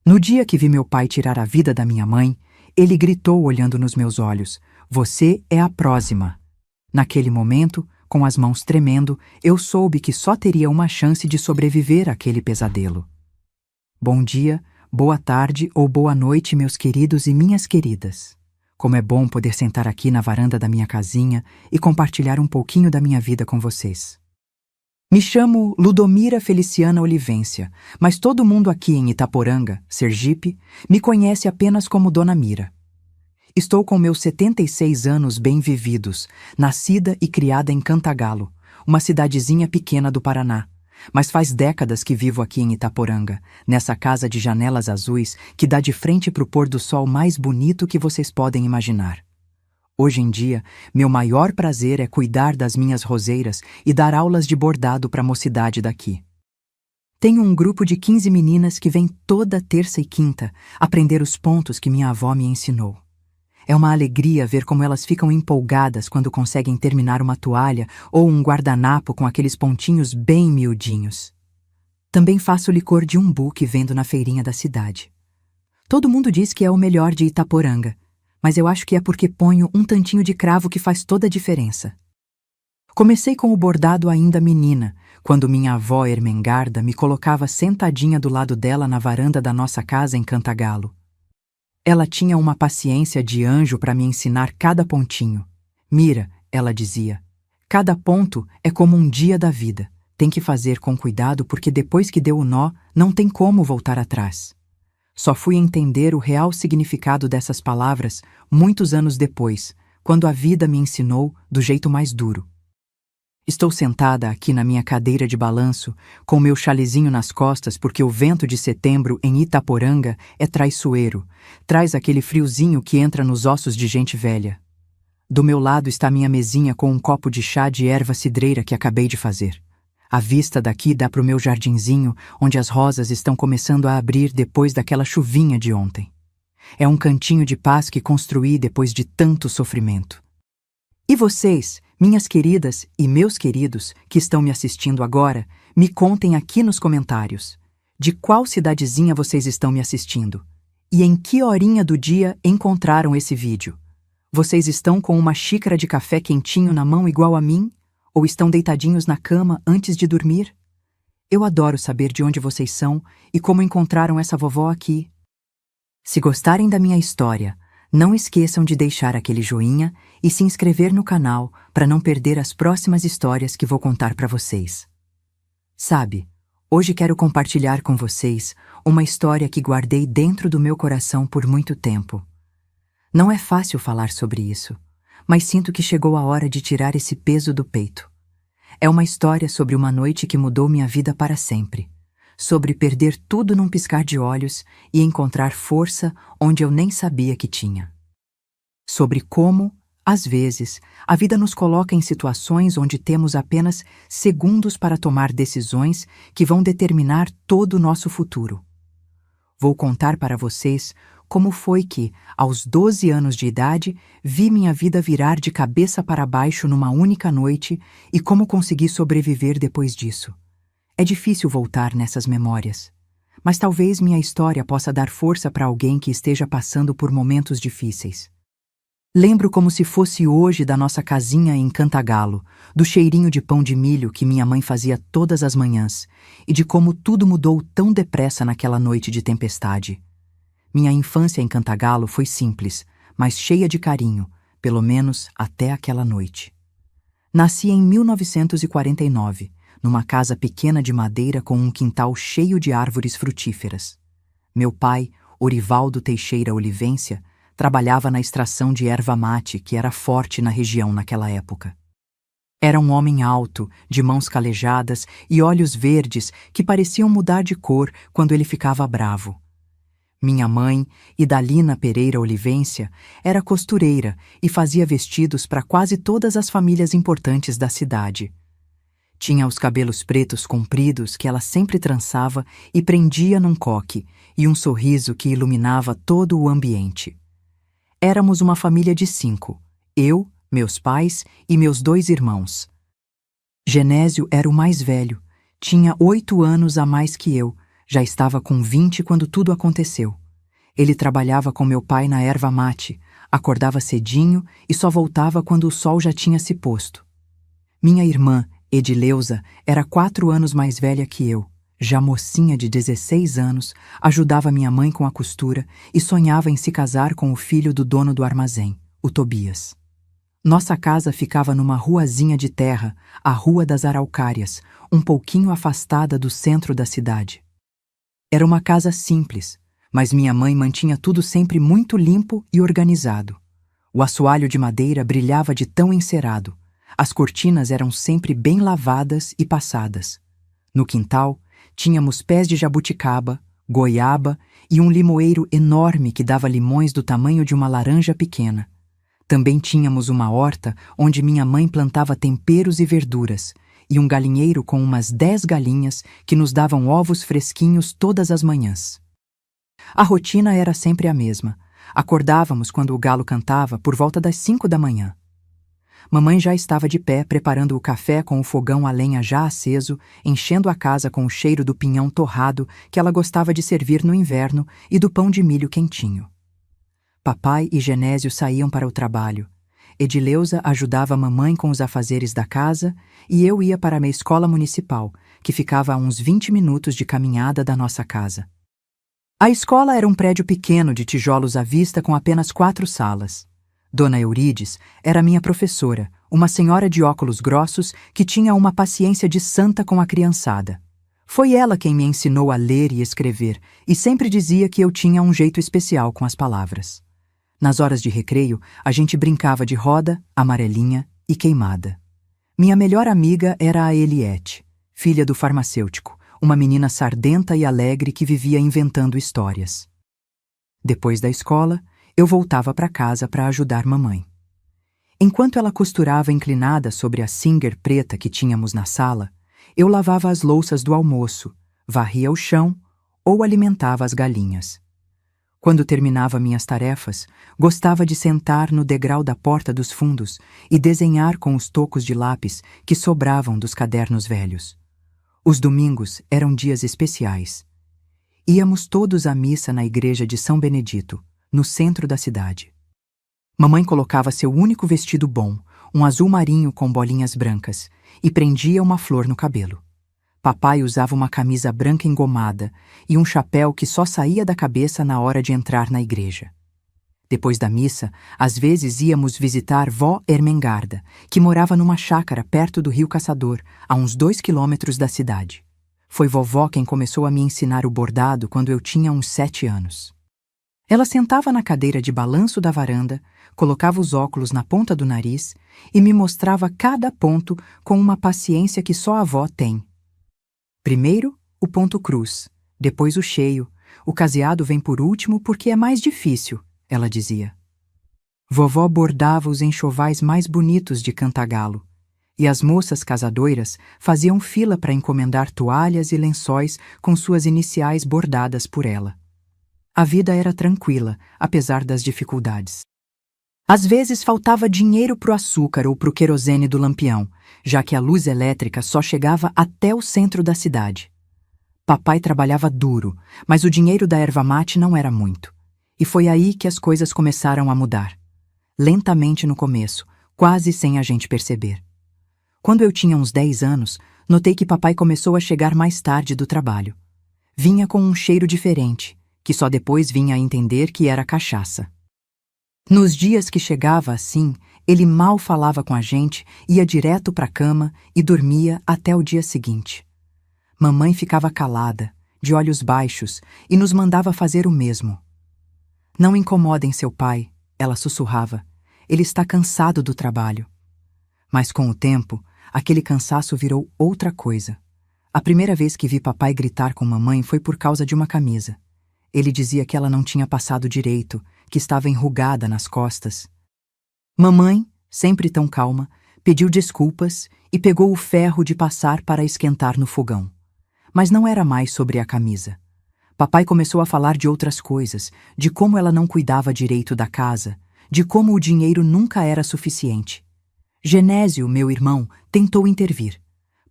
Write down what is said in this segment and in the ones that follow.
No dia que vi meu pai tirar a vida da minha mãe, ele gritou olhando nos meus olhos: "Você é a próxima." Naquele momento, com as mãos tremendo, eu soube que só teria uma chance de sobreviver àquele pesadelo. Bom dia, boa tarde ou boa noite, meus queridos e minhas queridas. Como é bom poder sentar aqui na varanda da minha casinha e compartilhar um pouquinho da minha vida com vocês. Me chamo Ludomira Feliciana Olivência, mas todo mundo aqui em Itaporanga, Sergipe, me conhece apenas como Dona Mira. Estou com meus 76 anos bem vividos, nascida e criada em Cantagalo, uma cidadezinha pequena do Paraná. Mas faz décadas que vivo aqui em Itaporanga, nessa casa de janelas azuis que dá de frente para o pôr do sol mais bonito que vocês podem imaginar. Hoje em dia, meu maior prazer é cuidar das minhas roseiras e dar aulas de bordado para a mocidade daqui. Tenho um grupo de 15 meninas que vem toda terça e quinta aprender os pontos que minha avó me ensinou. É uma alegria ver como elas ficam empolgadas quando conseguem terminar uma toalha ou um guardanapo com aqueles pontinhos bem miudinhos. Também faço licor de umbu que vendo na feirinha da cidade. Todo mundo diz que é o melhor de Itaporanga, mas eu acho que é porque ponho um tantinho de cravo que faz toda a diferença. Comecei com o bordado ainda menina, quando minha avó Ermengarda me colocava sentadinha do lado dela na varanda da nossa casa em Cantagalo. Ela tinha uma paciência de anjo para me ensinar cada pontinho. Mira, ela dizia, cada ponto é como um dia da vida. Tem que fazer com cuidado porque depois que deu o nó, não tem como voltar atrás. Só fui entender o real significado dessas palavras muitos anos depois, quando a vida me ensinou do jeito mais duro. Estou sentada aqui na minha cadeira de balanço, com meu chalezinho nas costas porque o vento de setembro em Itaporanga é traiçoeiro, traz aquele friozinho que entra nos ossos de gente velha. Do meu lado está minha mesinha com um copo de chá de erva cidreira que acabei de fazer. A vista daqui dá para o meu jardinzinho, onde as rosas estão começando a abrir depois daquela chuvinha de ontem. É um cantinho de paz que construí depois de tanto sofrimento. E vocês, minhas queridas e meus queridos que estão me assistindo agora, me contem aqui nos comentários de qual cidadezinha vocês estão me assistindo e em que horinha do dia encontraram esse vídeo. Vocês estão com uma xícara de café quentinho na mão igual a mim? Ou estão deitadinhos na cama antes de dormir? Eu adoro saber de onde vocês são e como encontraram essa vovó aqui. Se gostarem da minha história, não esqueçam de deixar aquele joinha e se inscrever no canal para não perder as próximas histórias que vou contar para vocês. Sabe, hoje quero compartilhar com vocês uma história que guardei dentro do meu coração por muito tempo. Não é fácil falar sobre isso, mas sinto que chegou a hora de tirar esse peso do peito. É uma história sobre uma noite que mudou minha vida para sempre. Sobre perder tudo num piscar de olhos e encontrar força onde eu nem sabia que tinha. Sobre como, às vezes, a vida nos coloca em situações onde temos apenas segundos para tomar decisões que vão determinar todo o nosso futuro. Vou contar para vocês como foi que, aos 12 anos de idade, vi minha vida virar de cabeça para baixo numa única noite e como consegui sobreviver depois disso. É difícil voltar nessas memórias, mas talvez minha história possa dar força para alguém que esteja passando por momentos difíceis. Lembro como se fosse hoje da nossa casinha em Cantagalo, do cheirinho de pão de milho que minha mãe fazia todas as manhãs e de como tudo mudou tão depressa naquela noite de tempestade. Minha infância em Cantagalo foi simples, mas cheia de carinho, pelo menos até aquela noite. Nasci em 1949, numa casa pequena de madeira com um quintal cheio de árvores frutíferas. Meu pai, Orivaldo Teixeira Olivência, trabalhava na extração de erva mate que era forte na região naquela época. Era um homem alto, de mãos calejadas e olhos verdes que pareciam mudar de cor quando ele ficava bravo. Minha mãe, Idalina Pereira Olivência, era costureira e fazia vestidos para quase todas as famílias importantes da cidade. Tinha os cabelos pretos compridos que ela sempre trançava e prendia num coque, e um sorriso que iluminava todo o ambiente. Éramos uma família de 5, eu, meus pais e meus 2 irmãos. Genésio era o mais velho, tinha 8 anos a mais que eu, Já estava com 20 quando tudo aconteceu. Ele trabalhava com meu pai na erva mate, acordava cedinho e só voltava quando o sol já tinha se posto. Minha irmã, Edileuza, era 4 anos mais velha que eu. Já mocinha de 16 anos, ajudava minha mãe com a costura e sonhava em se casar com o filho do dono do armazém, o Tobias. Nossa casa ficava numa ruazinha de terra, a Rua das Araucárias, um pouquinho afastada do centro da cidade. Era uma casa simples, mas minha mãe mantinha tudo sempre muito limpo e organizado. O assoalho de madeira brilhava de tão encerado. As cortinas eram sempre bem lavadas e passadas. No quintal, tínhamos pés de jabuticaba, goiaba e um limoeiro enorme que dava limões do tamanho de uma laranja pequena. Também tínhamos uma horta onde minha mãe plantava temperos e verduras, e um galinheiro com umas 10 galinhas que nos davam ovos fresquinhos todas as manhãs. A rotina era sempre a mesma. Acordávamos quando o galo cantava por volta das 5 da manhã. Mamãe já estava de pé preparando o café com o fogão a lenha já aceso, enchendo a casa com o cheiro do pinhão torrado que ela gostava de servir no inverno e do pão de milho quentinho. Papai e Genésio saíam para o trabalho. Edileuza ajudava a mamãe com os afazeres da casa e eu ia para a minha escola municipal, que ficava a uns 20 minutos de caminhada da nossa casa. A escola era um prédio pequeno de tijolos à vista com apenas 4 salas. Dona Eurides era minha professora, uma senhora de óculos grossos que tinha uma paciência de santa com a criançada. Foi ela quem me ensinou a ler e escrever e sempre dizia que eu tinha um jeito especial com as palavras. Nas horas de recreio, a gente brincava de roda, amarelinha e queimada. Minha melhor amiga era a Eliette, filha do farmacêutico, uma menina sardenta e alegre que vivia inventando histórias. Depois da escola, eu voltava para casa para ajudar mamãe. Enquanto ela costurava inclinada sobre a Singer preta que tínhamos na sala, eu lavava as louças do almoço, varria o chão ou alimentava as galinhas. Quando terminava minhas tarefas, gostava de sentar no degrau da porta dos fundos e desenhar com os tocos de lápis que sobravam dos cadernos velhos. Os domingos eram dias especiais. Íamos todos à missa na igreja de São Benedito, no centro da cidade. Mamãe colocava seu único vestido bom, um azul marinho com bolinhas brancas, e prendia uma flor no cabelo. Papai usava uma camisa branca engomada e um chapéu que só saía da cabeça na hora de entrar na igreja. Depois da missa, às vezes íamos visitar vó Ermengarda, que morava numa chácara perto do Rio Caçador, a uns 2 quilômetros da cidade. Foi vovó quem começou a me ensinar o bordado quando eu tinha uns 7 anos. Ela sentava na cadeira de balanço da varanda, colocava os óculos na ponta do nariz e me mostrava cada ponto com uma paciência que só a avó tem. Primeiro, o ponto cruz, depois o cheio. O caseado vem por último porque é mais difícil, ela dizia. Vovó bordava os enxovais mais bonitos de Cantagalo, e as moças casadoiras faziam fila para encomendar toalhas e lençóis com suas iniciais bordadas por ela. A vida era tranquila, apesar das dificuldades. Às vezes faltava dinheiro pro açúcar ou pro querosene do lampião, já que a luz elétrica só chegava até o centro da cidade. Papai trabalhava duro, mas o dinheiro da erva mate não era muito. E foi aí que as coisas começaram a mudar. Lentamente no começo, quase sem a gente perceber. Quando eu tinha uns 10 anos, notei que papai começou a chegar mais tarde do trabalho. Vinha com um cheiro diferente, que só depois vinha a entender que era cachaça. Nos dias que chegava assim, ele mal falava com a gente, ia direto para a cama e dormia até o dia seguinte. Mamãe ficava calada, de olhos baixos, e nos mandava fazer o mesmo. Não incomodem seu pai, ela sussurrava. Ele está cansado do trabalho. Mas com o tempo, aquele cansaço virou outra coisa. A primeira vez que vi papai gritar com mamãe foi por causa de uma camisa. Ele dizia que ela não tinha passado direito, que estava enrugada nas costas. Mamãe, sempre tão calma, pediu desculpas e pegou o ferro de passar para esquentar no fogão. Mas não era mais sobre a camisa. Papai começou a falar de outras coisas, de como ela não cuidava direito da casa, de como o dinheiro nunca era suficiente. Genésio, meu irmão, tentou intervir.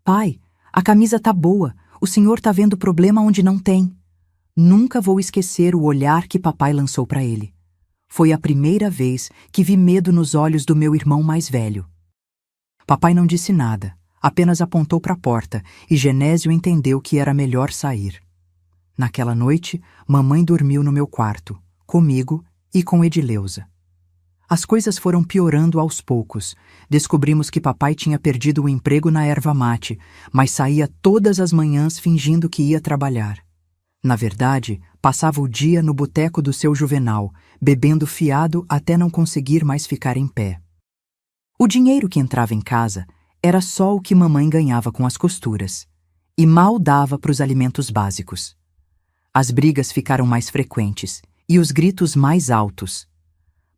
Pai, a camisa tá boa, O senhor tá vendo problema onde não tem. Nunca vou esquecer o olhar que papai lançou para ele. Foi a primeira vez que vi medo nos olhos do meu irmão mais velho. Papai não disse nada, apenas apontou para a porta e Genésio entendeu que era melhor sair. Naquela noite, mamãe dormiu no meu quarto, comigo e com Edileuza. As coisas foram piorando aos poucos. Descobrimos que papai tinha perdido o emprego na erva mate, mas saía todas as manhãs fingindo que ia trabalhar. Na verdade, passava o dia no boteco do seu Juvenal, bebendo fiado até não conseguir mais ficar em pé. O dinheiro que entrava em casa era só o que mamãe ganhava com as costuras, e mal dava para os alimentos básicos. As brigas ficaram mais frequentes e os gritos mais altos.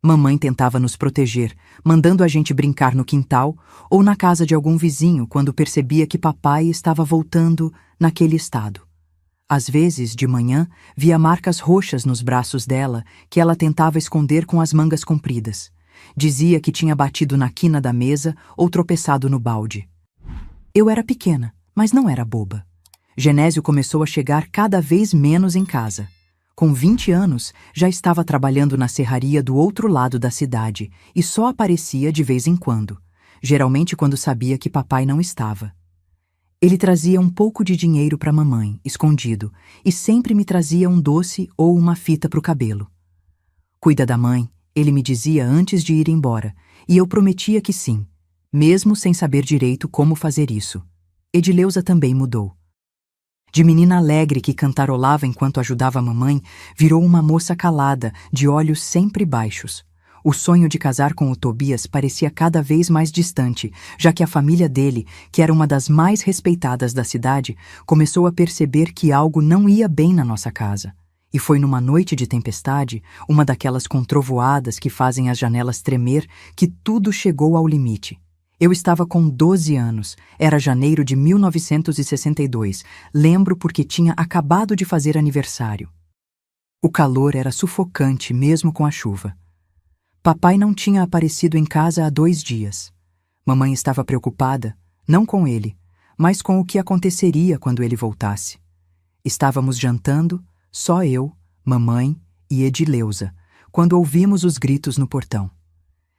Mamãe tentava nos proteger, mandando a gente brincar no quintal ou na casa de algum vizinho quando percebia que papai estava voltando naquele estado. Às vezes, de manhã, via marcas roxas nos braços dela que ela tentava esconder com as mangas compridas. Dizia que tinha batido na quina da mesa ou tropeçado no balde. Eu era pequena, mas não era boba. Genésio começou a chegar cada vez menos em casa. Com 20 anos, já estava trabalhando na serraria do outro lado da cidade e só aparecia de vez em quando, geralmente quando sabia que papai não estava. Ele trazia um pouco de dinheiro para mamãe, escondido, e sempre me trazia um doce ou uma fita para o cabelo. Cuida da mãe, ele me dizia antes de ir embora, e eu prometia que sim, mesmo sem saber direito como fazer isso. Edileuza também mudou. De menina alegre que cantarolava enquanto ajudava a mamãe, virou uma moça calada, de olhos sempre baixos. O sonho de casar com o Tobias parecia cada vez mais distante, já que a família dele, que era uma das mais respeitadas da cidade, começou a perceber que algo não ia bem na nossa casa. E foi numa noite de tempestade, uma daquelas com trovoadas que fazem as janelas tremer, que tudo chegou ao limite. Eu estava com 12 anos, era janeiro de 1962, lembro porque tinha acabado de fazer aniversário. O calor era sufocante mesmo com a chuva. Papai não tinha aparecido em casa há 2 dias. Mamãe estava preocupada, não com ele, mas com o que aconteceria quando ele voltasse. Estávamos jantando, só eu, mamãe e Edileuza, quando ouvimos os gritos no portão.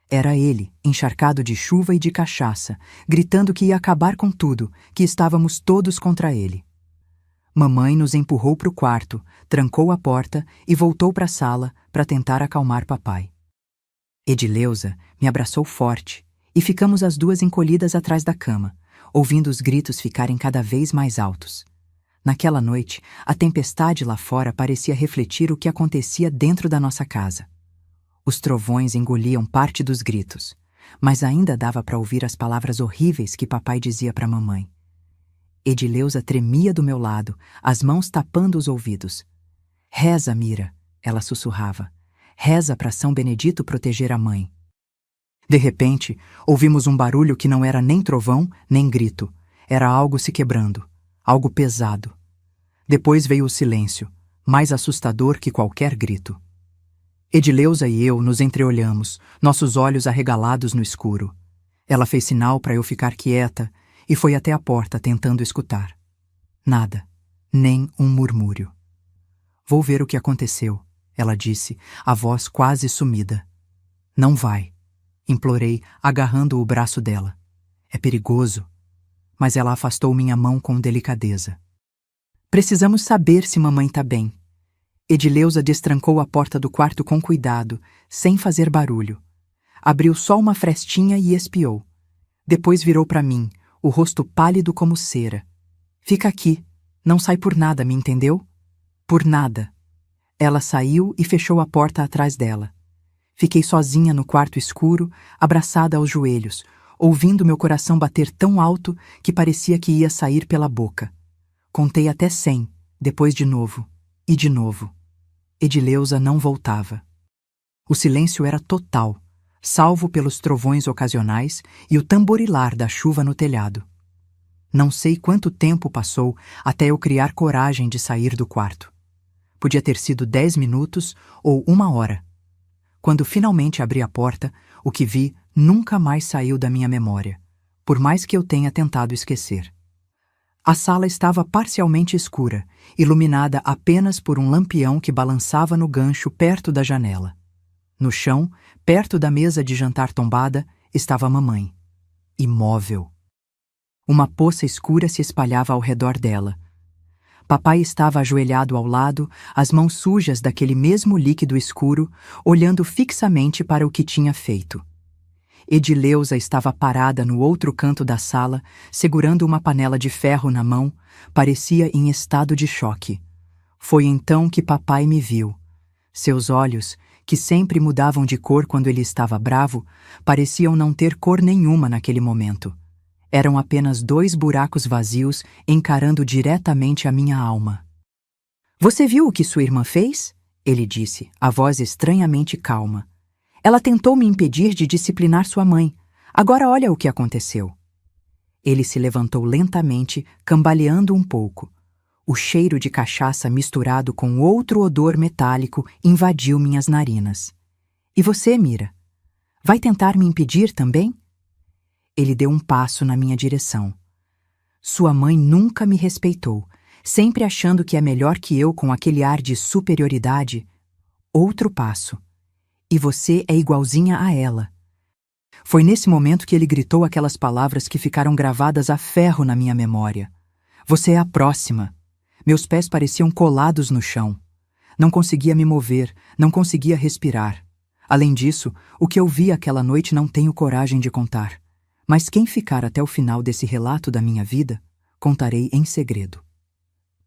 Era ele, encharcado de chuva e de cachaça, gritando que ia acabar com tudo, que estávamos todos contra ele. Mamãe nos empurrou para o quarto, trancou a porta e voltou para a sala para tentar acalmar papai. Edileuza me abraçou forte e ficamos as duas encolhidas atrás da cama, ouvindo os gritos ficarem cada vez mais altos. Naquela noite, a tempestade lá fora parecia refletir o que acontecia dentro da nossa casa. Os trovões engoliam parte dos gritos, mas ainda dava para ouvir as palavras horríveis que papai dizia para mamãe. Edileuza tremia do meu lado, as mãos tapando os ouvidos. "Reza, Mira", ela sussurrava. "Reza para São Benedito proteger a mãe." De repente, ouvimos um barulho que não era nem trovão, nem grito. Era algo se quebrando, algo pesado. Depois veio o silêncio, mais assustador que qualquer grito. Edileuza e eu nos entreolhamos, nossos olhos arregalados no escuro. Ela fez sinal para eu ficar quieta e foi até a porta tentando escutar. Nada, nem um murmúrio. "Vou ver o que aconteceu", ela disse, a voz quase sumida. "Não vai", implorei, agarrando o braço dela. "É perigoso." Mas ela afastou minha mão com delicadeza. "Precisamos saber se mamãe tá bem." Edileuza destrancou a porta do quarto com cuidado, sem fazer barulho. Abriu só uma frestinha e espiou. Depois virou para mim, o rosto pálido como cera. "Fica aqui. Não sai por nada, me entendeu? Por nada." Ela saiu e fechou a porta atrás dela. Fiquei sozinha no quarto escuro, abraçada aos joelhos, ouvindo meu coração bater tão alto que parecia que ia sair pela boca. Contei até 100, depois de novo, e de novo. Edileuza não voltava. O silêncio era total, salvo pelos trovões ocasionais e o tamborilar da chuva no telhado. Não sei quanto tempo passou até eu criar coragem de sair do quarto. Podia ter sido 10 minutos ou 1 hora. Quando finalmente abri a porta, o que vi nunca mais saiu da minha memória, por mais que eu tenha tentado esquecer. A sala estava parcialmente escura, iluminada apenas por um lampião que balançava no gancho perto da janela. No chão, perto da mesa de jantar tombada, estava a mamãe, imóvel. Uma poça escura se espalhava ao redor dela. Papai estava ajoelhado ao lado, as mãos sujas daquele mesmo líquido escuro, olhando fixamente para o que tinha feito. Edileuza estava parada no outro canto da sala, segurando uma panela de ferro na mão, parecia em estado de choque. Foi então que papai me viu. Seus olhos, que sempre mudavam de cor quando ele estava bravo, pareciam não ter cor nenhuma naquele momento. Eram apenas 2 buracos vazios encarando diretamente a minha alma. "Você viu o que sua irmã fez?" ele disse, a voz estranhamente calma. "Ela tentou me impedir de disciplinar sua mãe. Agora olha o que aconteceu." Ele se levantou lentamente, cambaleando um pouco. O cheiro de cachaça misturado com outro odor metálico invadiu minhas narinas. "E você, Mira? Vai tentar me impedir também?" Ele deu um passo na minha direção. "Sua mãe nunca me respeitou, sempre achando que é melhor que eu com aquele ar de superioridade." Outro passo. "E você é igualzinha a ela." Foi nesse momento que ele gritou aquelas palavras que ficaram gravadas a ferro na minha memória. "Você é a próxima." Meus pés pareciam colados no chão. Não conseguia me mover, não conseguia respirar. Além disso, o que eu vi aquela noite não tenho coragem de contar. Mas quem ficar até o final desse relato da minha vida, contarei em segredo.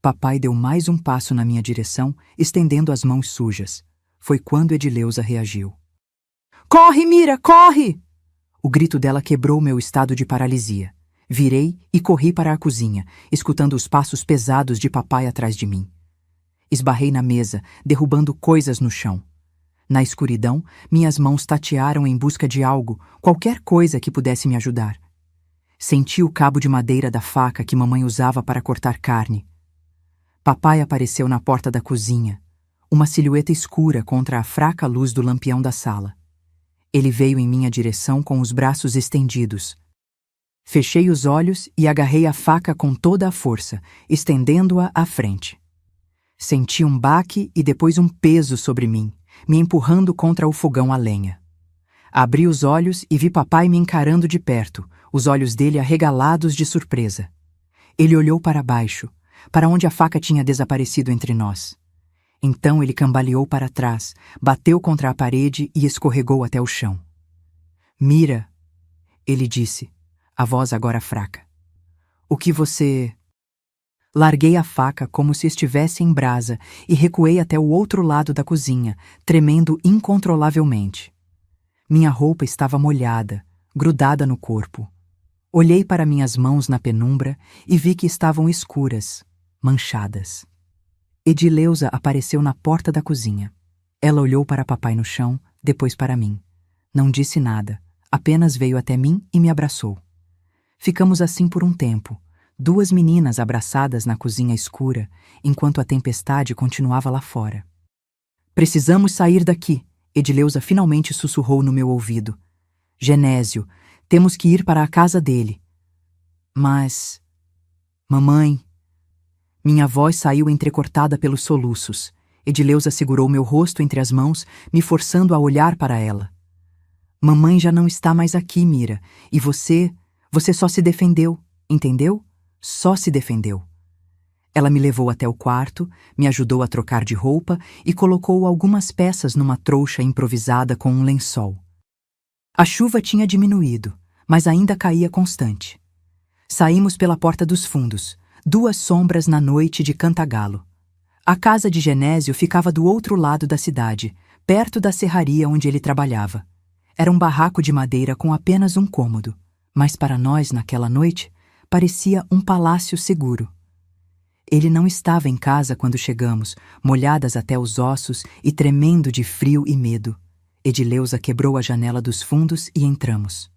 Papai deu mais um passo na minha direção, estendendo as mãos sujas. Foi quando Edileuza reagiu. "Corre, Mira, corre!" O grito dela quebrou meu estado de paralisia. Virei e corri para a cozinha, escutando os passos pesados de papai atrás de mim. Esbarrei na mesa, derrubando coisas no chão. Na escuridão, minhas mãos tatearam em busca de algo, qualquer coisa que pudesse me ajudar. Senti o cabo de madeira da faca que mamãe usava para cortar carne. Papai apareceu na porta da cozinha, uma silhueta escura contra a fraca luz do lampião da sala. Ele veio em minha direção com os braços estendidos. Fechei os olhos e agarrei a faca com toda a força, estendendo-a à frente. Senti um baque e depois um peso sobre mim, me empurrando contra o fogão a lenha. Abri os olhos e vi papai me encarando de perto, os olhos dele arregalados de surpresa. Ele olhou para baixo, para onde a faca tinha desaparecido entre nós. Então ele cambaleou para trás, bateu contra a parede e escorregou até o chão. "Mira", ele disse, a voz agora fraca. "O que você..." Larguei a faca como se estivesse em brasa e recuei até o outro lado da cozinha, tremendo incontrolavelmente. Minha roupa estava molhada, grudada no corpo. Olhei para minhas mãos na penumbra e vi que estavam escuras, manchadas. Edileuza apareceu na porta da cozinha. Ela olhou para papai no chão, depois para mim. Não disse nada, apenas veio até mim e me abraçou. Ficamos assim por um tempo, 2 meninas abraçadas na cozinha escura, enquanto a tempestade continuava lá fora. "Precisamos sair daqui", Edileuza finalmente sussurrou no meu ouvido. "Genésio, temos que ir para a casa dele." "Mas... mamãe..." Minha voz saiu entrecortada pelos soluços. Edileuza segurou meu rosto entre as mãos, me forçando a olhar para ela. "Mamãe já não está mais aqui, Mira, e você só se defendeu, entendeu? Só se defendeu." Ela me levou até o quarto, me ajudou a trocar de roupa e colocou algumas peças numa trouxa improvisada com um lençol. A chuva tinha diminuído, mas ainda caía constante. Saímos pela porta dos fundos, 2 sombras na noite de Cantagalo. A casa de Genésio ficava do outro lado da cidade, perto da serraria onde ele trabalhava. Era um barraco de madeira com apenas um cômodo, mas para nós, naquela noite, parecia um palácio seguro. Ele não estava em casa quando chegamos, molhadas até os ossos e tremendo de frio e medo. Edileuza quebrou a janela dos fundos e entramos.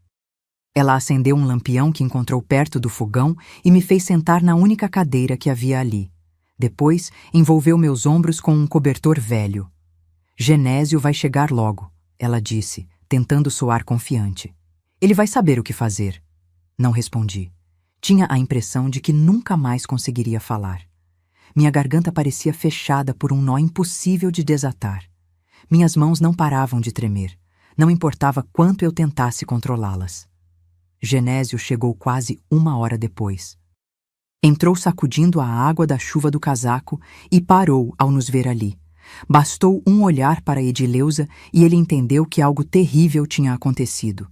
Ela acendeu um lampião que encontrou perto do fogão e me fez sentar na única cadeira que havia ali. Depois, envolveu meus ombros com um cobertor velho. "Genésio vai chegar logo", ela disse, tentando soar confiante. "Ele vai saber o que fazer." Não respondi. Tinha a impressão de que nunca mais conseguiria falar. Minha garganta parecia fechada por um nó impossível de desatar. Minhas mãos não paravam de tremer, não importava quanto eu tentasse controlá-las. Genésio chegou quase 1 hora depois. Entrou sacudindo a água da chuva do casaco e parou ao nos ver ali. Bastou um olhar para Edileuza e ele entendeu que algo terrível tinha acontecido.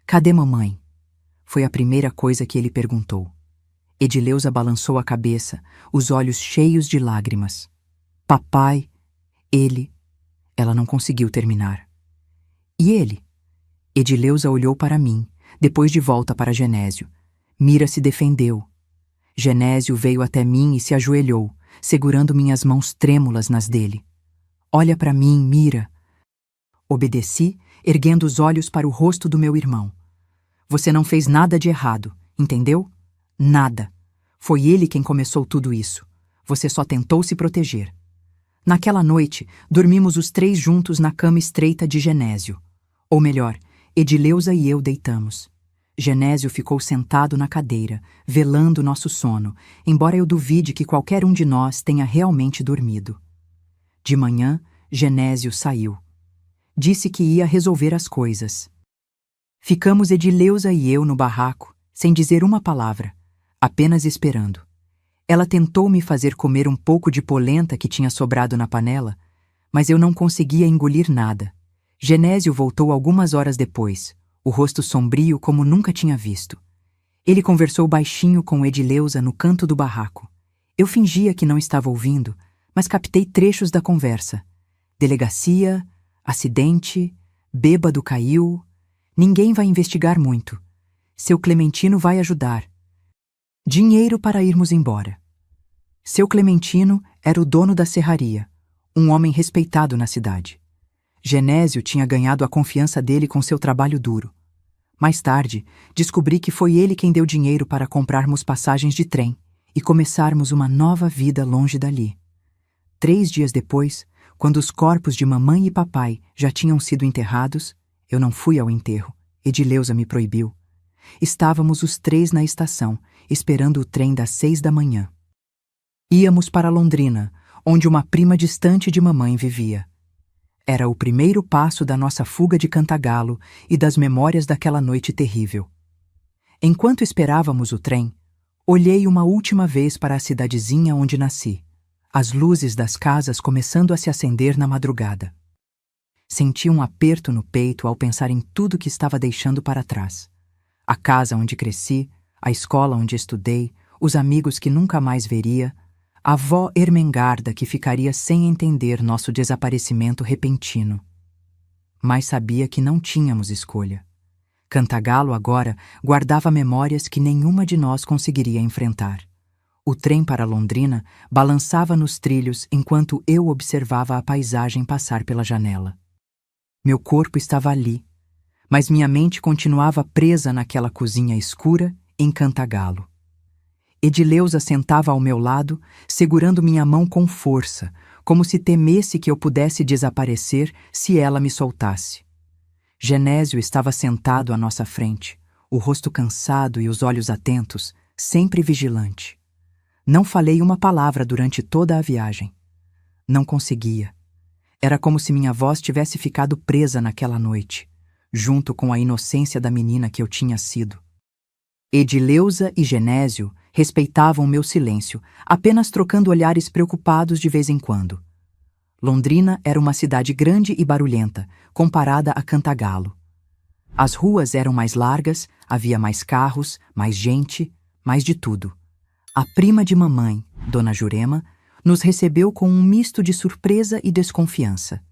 "Cadê mamãe?" Foi a primeira coisa que ele perguntou. Edileuza balançou a cabeça, os olhos cheios de lágrimas. "Papai, ele..." Ela não conseguiu terminar. "E ele?" Edileuza olhou para mim, depois de volta para Genésio. Mira se defendeu. Genésio veio até mim e se ajoelhou, segurando minhas mãos trêmulas nas dele. "Olha para mim, Mira." Obedeci, erguendo os olhos para o rosto do meu irmão. "Você não fez nada de errado, entendeu? Nada. Foi ele quem começou tudo isso. Você só tentou se proteger." Naquela noite, dormimos os 3 juntos na cama estreita de Genésio. Ou melhor, Edileuza e eu deitamos. Genésio ficou sentado na cadeira, velando nosso sono, embora eu duvide que qualquer um de nós tenha realmente dormido. De manhã, Genésio saiu. Disse que ia resolver as coisas. Ficamos Edileuza e eu no barraco, sem dizer uma palavra, apenas esperando. Ela tentou me fazer comer um pouco de polenta que tinha sobrado na panela, mas eu não conseguia engolir nada. Genésio voltou algumas horas depois, o rosto sombrio como nunca tinha visto. Ele conversou baixinho com Edileuza no canto do barraco. Eu fingia que não estava ouvindo, mas captei trechos da conversa. Delegacia, acidente, bêbado caiu. Ninguém vai investigar muito. Seu Clementino vai ajudar. Dinheiro para irmos embora. Seu Clementino era o dono da serraria, um homem respeitado na cidade. Genésio tinha ganhado a confiança dele com seu trabalho duro. Mais tarde, descobri que foi ele quem deu dinheiro para comprarmos passagens de trem e começarmos uma nova vida longe dali. 3 dias depois, quando os corpos de mamãe e papai já tinham sido enterrados, eu não fui ao enterro, Edileuza me proibiu. Estávamos os 3 na estação, esperando o trem das 6 da manhã. Íamos para Londrina, onde uma prima distante de mamãe vivia. Era o primeiro passo da nossa fuga de Cantagalo e das memórias daquela noite terrível. Enquanto esperávamos o trem, olhei uma última vez para a cidadezinha onde nasci, as luzes das casas começando a se acender na madrugada. Senti um aperto no peito ao pensar em tudo que estava deixando para trás. A casa onde cresci, a escola onde estudei, os amigos que nunca mais veria, a avó Ermengarda que ficaria sem entender nosso desaparecimento repentino. Mas sabia que não tínhamos escolha. Cantagalo agora guardava memórias que nenhuma de nós conseguiria enfrentar. O trem para Londrina balançava nos trilhos enquanto eu observava a paisagem passar pela janela. Meu corpo estava ali, mas minha mente continuava presa naquela cozinha escura em Cantagalo. Edileuza sentava ao meu lado, segurando minha mão com força, como se temesse que eu pudesse desaparecer se ela me soltasse. Genésio estava sentado à nossa frente, o rosto cansado e os olhos atentos, sempre vigilante. Não falei uma palavra durante toda a viagem. Não conseguia. Era como se minha voz tivesse ficado presa naquela noite, junto com a inocência da menina que eu tinha sido. Edileuza e Genésio respeitavam meu silêncio, apenas trocando olhares preocupados de vez em quando. Londrina era uma cidade grande e barulhenta, comparada a Cantagalo. As ruas eram mais largas, havia mais carros, mais gente, mais de tudo. A prima de mamãe, Dona Jurema, nos recebeu com um misto de surpresa e desconfiança.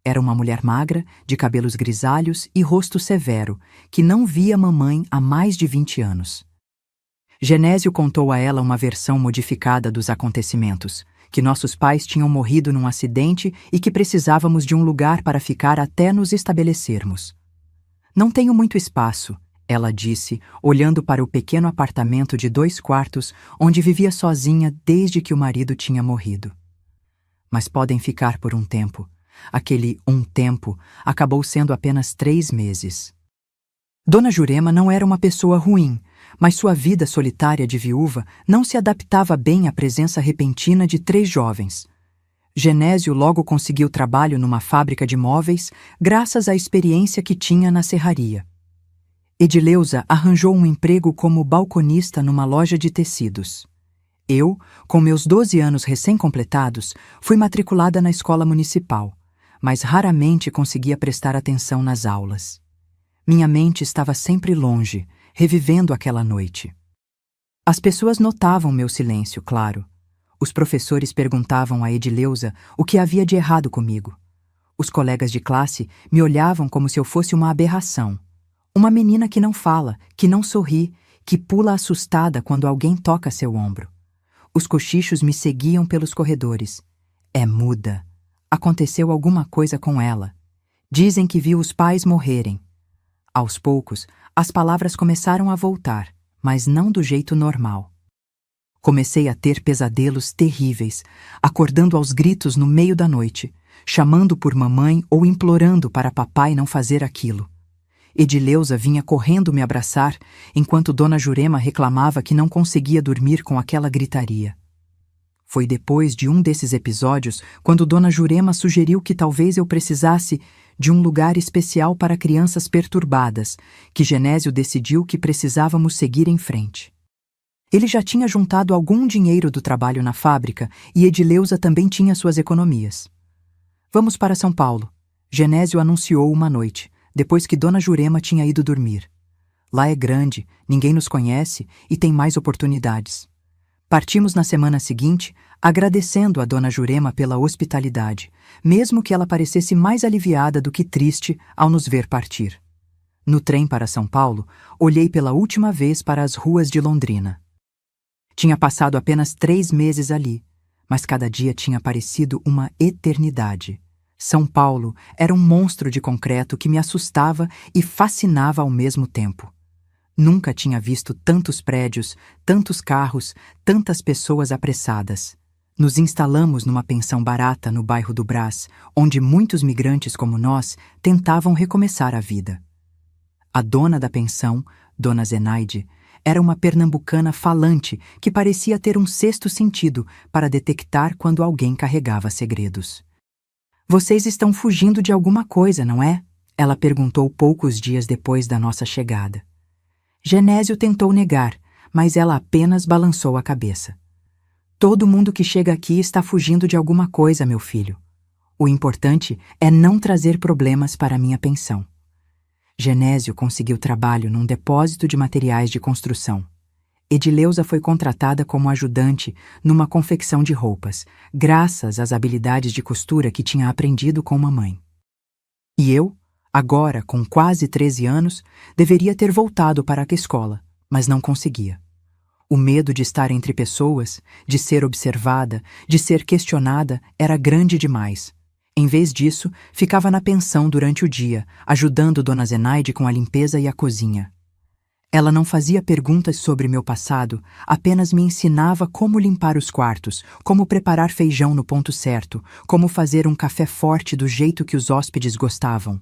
Era uma mulher magra, de cabelos grisalhos e rosto severo, que não via mamãe há mais de 20 anos. Genésio contou a ela uma versão modificada dos acontecimentos, que nossos pais tinham morrido num acidente e que precisávamos de um lugar para ficar até nos estabelecermos. "Não tenho muito espaço", ela disse, olhando para o pequeno apartamento de 2 quartos onde vivia sozinha desde que o marido tinha morrido. "Mas podem ficar por um tempo." Aquele tempo acabou sendo apenas 3 meses. Dona Jurema não era uma pessoa ruim, mas sua vida solitária de viúva não se adaptava bem à presença repentina de 3 jovens. Genésio logo conseguiu trabalho numa fábrica de móveis, graças à experiência que tinha na serraria. Edileuza arranjou um emprego como balconista numa loja de tecidos. Eu, com meus 12 anos recém-completados, fui matriculada na escola municipal, mas raramente conseguia prestar atenção nas aulas. Minha mente estava sempre longe, revivendo aquela noite. As pessoas notavam meu silêncio, claro. Os professores perguntavam a Edileuza o que havia de errado comigo. Os colegas de classe me olhavam como se eu fosse uma aberração. Uma menina que não fala, que não sorri, que pula assustada quando alguém toca seu ombro. Os cochichos me seguiam pelos corredores. É muda. Aconteceu alguma coisa com ela. Dizem que viu os pais morrerem. Aos poucos, as palavras começaram a voltar, mas não do jeito normal. Comecei a ter pesadelos terríveis, acordando aos gritos no meio da noite, chamando por mamãe ou implorando para papai não fazer aquilo. Edileuza vinha correndo me abraçar, enquanto Dona Jurema reclamava que não conseguia dormir com aquela gritaria. Foi depois de um desses episódios, quando Dona Jurema sugeriu que talvez eu precisasse de um lugar especial para crianças perturbadas, que Genésio decidiu que precisávamos seguir em frente. Ele já tinha juntado algum dinheiro do trabalho na fábrica e Edileuza também tinha suas economias. Vamos para São Paulo, Genésio anunciou uma noite, depois que Dona Jurema tinha ido dormir. Lá é grande, ninguém nos conhece e tem mais oportunidades. Partimos na semana seguinte, agradecendo a Dona Jurema pela hospitalidade, mesmo que ela parecesse mais aliviada do que triste ao nos ver partir. No trem para São Paulo, olhei pela última vez para as ruas de Londrina. Tinha passado apenas 3 meses ali, mas cada dia tinha parecido uma eternidade. São Paulo era um monstro de concreto que me assustava e fascinava ao mesmo tempo. Nunca tinha visto tantos prédios, tantos carros, tantas pessoas apressadas. Nos instalamos numa pensão barata no bairro do Brás, onde muitos migrantes como nós tentavam recomeçar a vida. A dona da pensão, Dona Zenaide, era uma pernambucana falante que parecia ter um sexto sentido para detectar quando alguém carregava segredos. Vocês estão fugindo de alguma coisa, não é? Ela perguntou poucos dias depois da nossa chegada. Genésio tentou negar, mas ela apenas balançou a cabeça. Todo mundo que chega aqui está fugindo de alguma coisa, meu filho. O importante é não trazer problemas para minha pensão. Genésio conseguiu trabalho num depósito de materiais de construção. Edileuza foi contratada como ajudante numa confecção de roupas, graças às habilidades de costura que tinha aprendido com mamãe. E eu, agora com quase 13 anos, deveria ter voltado para a escola, mas não conseguia. O medo de estar entre pessoas, de ser observada, de ser questionada, era grande demais. Em vez disso, ficava na pensão durante o dia, ajudando Dona Zenaide com a limpeza e a cozinha. Ela não fazia perguntas sobre meu passado, apenas me ensinava como limpar os quartos, como preparar feijão no ponto certo, como fazer um café forte do jeito que os hóspedes gostavam.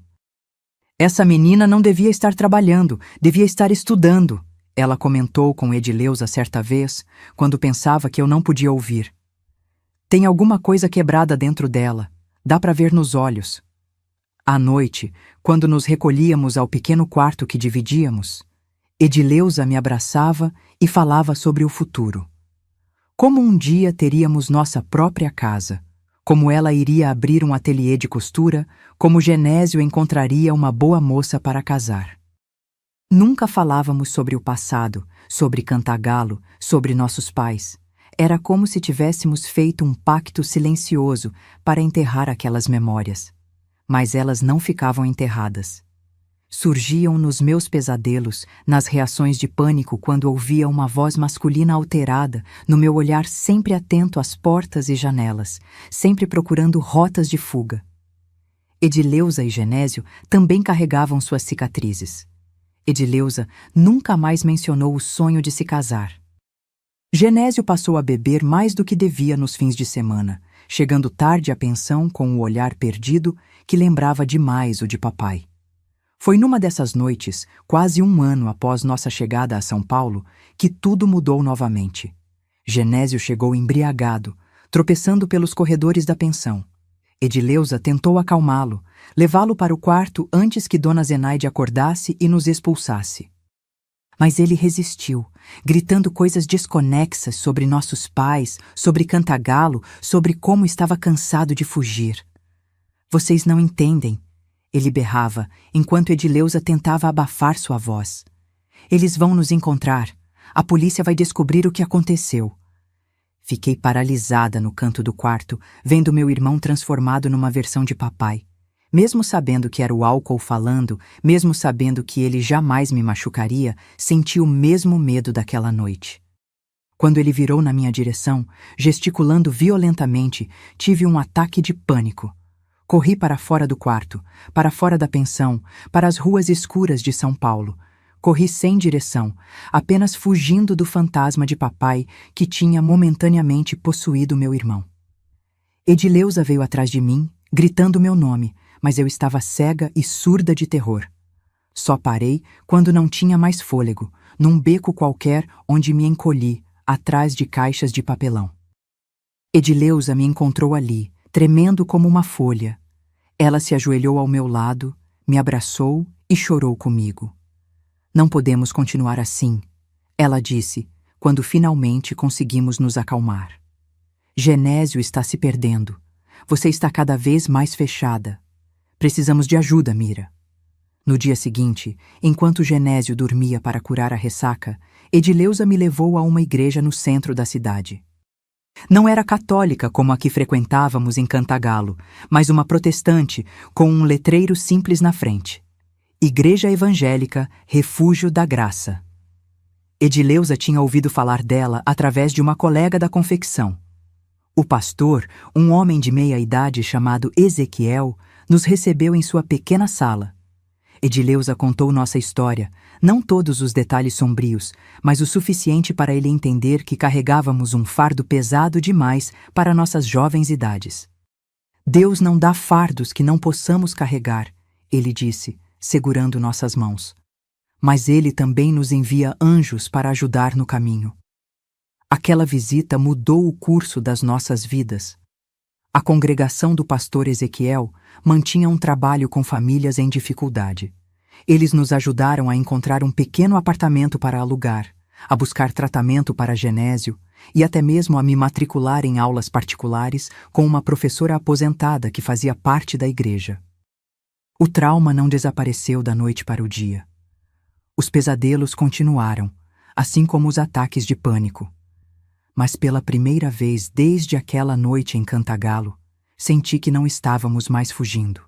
Essa menina não devia estar trabalhando, devia estar estudando, ela comentou com Edileuza certa vez, quando pensava que eu não podia ouvir. Tem alguma coisa quebrada dentro dela. Dá para ver nos olhos. À noite, quando nos recolhíamos ao pequeno quarto que dividíamos, Edileuza me abraçava e falava sobre o futuro. Como um dia teríamos nossa própria casa, como ela iria abrir um ateliê de costura, como Genésio encontraria uma boa moça para casar. Nunca falávamos sobre o passado, sobre Cantagalo, sobre nossos pais. Era como se tivéssemos feito um pacto silencioso para enterrar aquelas memórias. Mas elas não ficavam enterradas. Surgiam nos meus pesadelos, nas reações de pânico quando ouvia uma voz masculina alterada, no meu olhar sempre atento às portas e janelas, sempre procurando rotas de fuga. Edileuza e Genésio também carregavam suas cicatrizes. Edileuza nunca mais mencionou o sonho de se casar. Genésio passou a beber mais do que devia nos fins de semana, chegando tarde à pensão com o olhar perdido que lembrava demais o de papai. Foi numa dessas noites, quase um ano após nossa chegada a São Paulo, que tudo mudou novamente. Genésio chegou embriagado, tropeçando pelos corredores da pensão. Edileuza tentou acalmá-lo, levá-lo para o quarto antes que Dona Zenaide acordasse e nos expulsasse. Mas ele resistiu, gritando coisas desconexas sobre nossos pais, sobre Cantagalo, sobre como estava cansado de fugir. Vocês não entendem, ele berrava, enquanto Edileuza tentava abafar sua voz. Eles vão nos encontrar. A polícia vai descobrir o que aconteceu. Fiquei paralisada no canto do quarto, vendo meu irmão transformado numa versão de papai. Mesmo sabendo que era o álcool falando, mesmo sabendo que ele jamais me machucaria, senti o mesmo medo daquela noite. Quando ele virou na minha direção, gesticulando violentamente, tive um ataque de pânico. Corri para fora do quarto, para fora da pensão, para as ruas escuras de São Paulo. Corri sem direção, apenas fugindo do fantasma de papai que tinha momentaneamente possuído meu irmão. Edileuza veio atrás de mim, gritando meu nome, mas eu estava cega e surda de terror. Só parei quando não tinha mais fôlego, num beco qualquer onde me encolhi, atrás de caixas de papelão. Edileuza me encontrou ali, tremendo como uma folha. Ela se ajoelhou ao meu lado, me abraçou e chorou comigo. Não podemos continuar assim, ela disse, quando finalmente conseguimos nos acalmar. Genésio está se perdendo. Você está cada vez mais fechada. Precisamos de ajuda, Mira. No dia seguinte, enquanto Genésio dormia para curar a ressaca, Edileuza me levou a uma igreja no centro da cidade. Não era católica como a que frequentávamos em Cantagalo, mas uma protestante com um letreiro simples na frente. Igreja Evangélica Refúgio da Graça. Edileuza tinha ouvido falar dela através de uma colega da confecção. O pastor, um homem de meia-idade chamado Ezequiel, nos recebeu em sua pequena sala. Edileuza contou nossa história, não todos os detalhes sombrios, mas o suficiente para ele entender que carregávamos um fardo pesado demais para nossas jovens idades. Deus não dá fardos que não possamos carregar, ele disse, segurando nossas mãos. Mas ele também nos envia anjos para ajudar no caminho. Aquela visita mudou o curso das nossas vidas. A congregação do pastor Ezequiel mantinha um trabalho com famílias em dificuldade. Eles nos ajudaram a encontrar um pequeno apartamento para alugar, a buscar tratamento para Genésio e até mesmo a me matricular em aulas particulares com uma professora aposentada que fazia parte da igreja. O trauma não desapareceu da noite para o dia. Os pesadelos continuaram, assim como os ataques de pânico. Mas pela primeira vez desde aquela noite em Cantagalo, senti que não estávamos mais fugindo.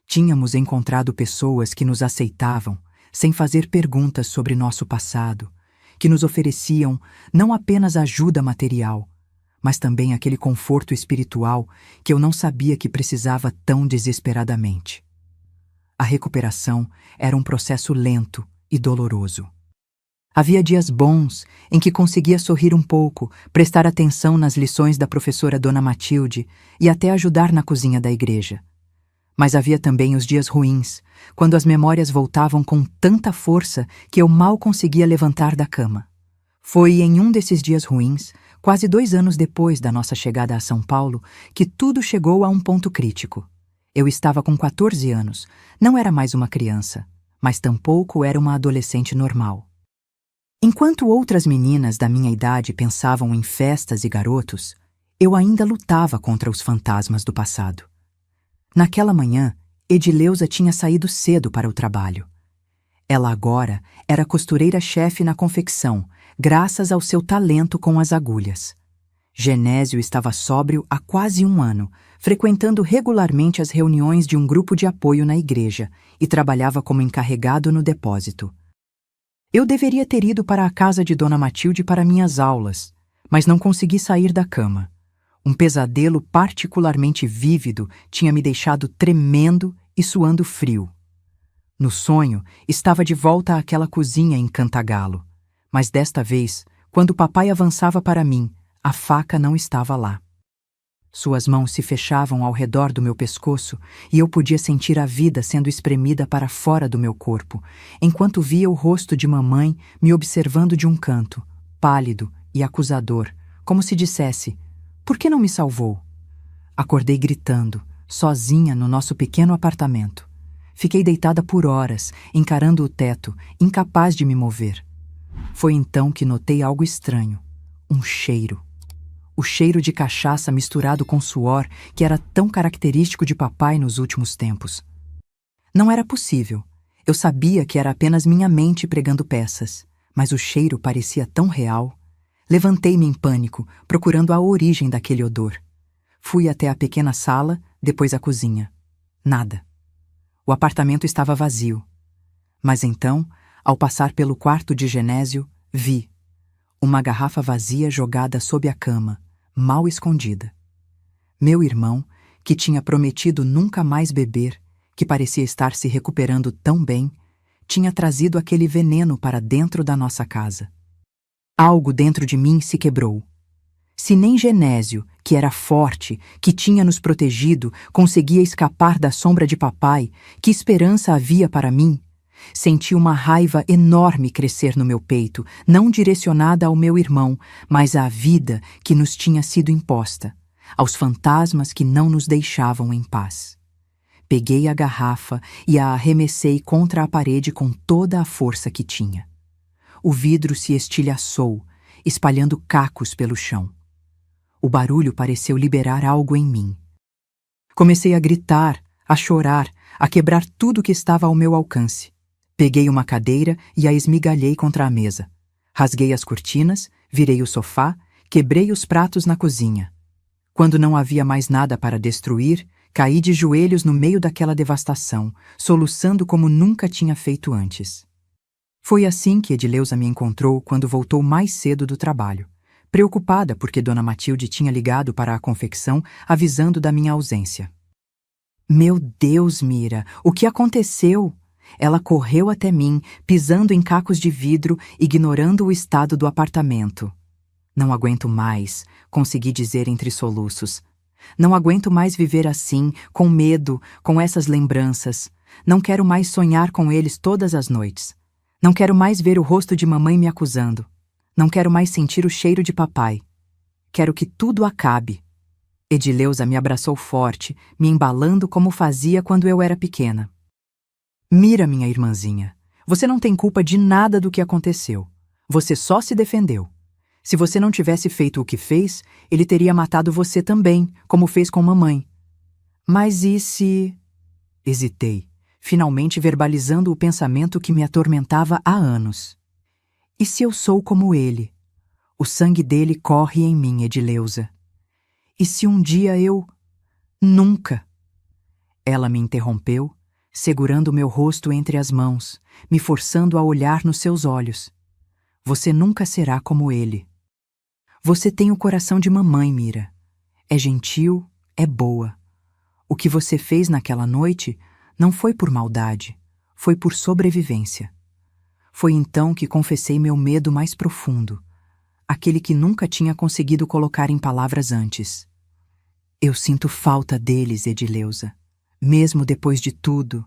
Tínhamos encontrado pessoas que nos aceitavam, sem fazer perguntas sobre nosso passado, que nos ofereciam não apenas ajuda material, mas também aquele conforto espiritual que eu não sabia que precisava tão desesperadamente. A recuperação era um processo lento e doloroso. Havia dias bons em que conseguia sorrir um pouco, prestar atenção nas lições da professora Dona Matilde e até ajudar na cozinha da igreja. Mas havia também os dias ruins, quando as memórias voltavam com tanta força que eu mal conseguia levantar da cama. Foi em um desses dias ruins, quase 2 anos depois da nossa chegada a São Paulo, que tudo chegou a um ponto crítico. Eu estava com 14 anos, não era mais uma criança, mas tampouco era uma adolescente normal. Enquanto outras meninas da minha idade pensavam em festas e garotos, eu ainda lutava contra os fantasmas do passado. Naquela manhã, Edileuza tinha saído cedo para o trabalho. Ela agora era costureira-chefe na confecção, graças ao seu talento com as agulhas. Genésio estava sóbrio há quase 1 ano, frequentando regularmente as reuniões de um grupo de apoio na igreja e trabalhava como encarregado no depósito. Eu deveria ter ido para a casa de Dona Matilde para minhas aulas, mas não consegui sair da cama. Um pesadelo particularmente vívido tinha me deixado tremendo e suando frio. No sonho, estava de volta àquela cozinha em Cantagalo, mas desta vez, quando papai avançava para mim, a faca não estava lá. Suas mãos se fechavam ao redor do meu pescoço e eu podia sentir a vida sendo espremida para fora do meu corpo, enquanto via o rosto de mamãe me observando de um canto, pálido e acusador, como se dissesse: "Por que não me salvou?" Acordei gritando, sozinha no nosso pequeno apartamento. Fiquei deitada por horas, encarando o teto, incapaz de me mover. Foi então que notei algo estranho. Um cheiro. O cheiro de cachaça misturado com suor que era tão característico de papai nos últimos tempos. Não era possível. Eu sabia que era apenas minha mente pregando peças, mas o cheiro parecia tão real. Levantei-me em pânico, procurando a origem daquele odor. Fui até a pequena sala, depois a cozinha. Nada. O apartamento estava vazio. Mas então, ao passar pelo quarto de Genésio, vi uma garrafa vazia jogada sob a cama, mal escondida. Meu irmão, que tinha prometido nunca mais beber, que parecia estar se recuperando tão bem, tinha trazido aquele veneno para dentro da nossa casa. Algo dentro de mim se quebrou. Se nem Genésio, que era forte, que tinha nos protegido, conseguia escapar da sombra de papai, que esperança havia para mim? Senti uma raiva enorme crescer no meu peito, não direcionada ao meu irmão, mas à vida que nos tinha sido imposta, aos fantasmas que não nos deixavam em paz. Peguei a garrafa e a arremessei contra a parede com toda a força que tinha. O vidro se estilhaçou, espalhando cacos pelo chão. O barulho pareceu liberar algo em mim. Comecei a gritar, a chorar, a quebrar tudo que estava ao meu alcance. Peguei uma cadeira e a esmigalhei contra a mesa. Rasguei as cortinas, virei o sofá, quebrei os pratos na cozinha. Quando não havia mais nada para destruir, caí de joelhos no meio daquela devastação, soluçando como nunca tinha feito antes. Foi assim que Edileuza me encontrou quando voltou mais cedo do trabalho, preocupada porque Dona Matilde tinha ligado para a confecção avisando da minha ausência. Meu Deus, Mira, o que aconteceu? Ela correu até mim, pisando em cacos de vidro, ignorando o estado do apartamento. Não aguento mais, consegui dizer entre soluços. Não aguento mais viver assim, com medo, com essas lembranças. Não quero mais sonhar com eles todas as noites. Não quero mais ver o rosto de mamãe me acusando. Não quero mais sentir o cheiro de papai. Quero que tudo acabe. Edileuza me abraçou forte, me embalando como fazia quando eu era pequena. Mira, minha irmãzinha, você não tem culpa de nada do que aconteceu. Você só se defendeu. Se você não tivesse feito o que fez, ele teria matado você também, como fez com mamãe. Mas e se... Hesitei, finalmente verbalizando o pensamento que me atormentava há anos. E se eu sou como ele? O sangue dele corre em mim, Edileuza. E se um dia eu... Nunca! Ela me interrompeu, segurando meu rosto entre as mãos, me forçando a olhar nos seus olhos. Você nunca será como ele. Você tem o coração de mamãe, Mira. É gentil, é boa. O que você fez naquela noite não foi por maldade, foi por sobrevivência. Foi então que confessei meu medo mais profundo, aquele que nunca tinha conseguido colocar em palavras antes. Eu sinto falta deles, Edileuza. Mesmo depois de tudo,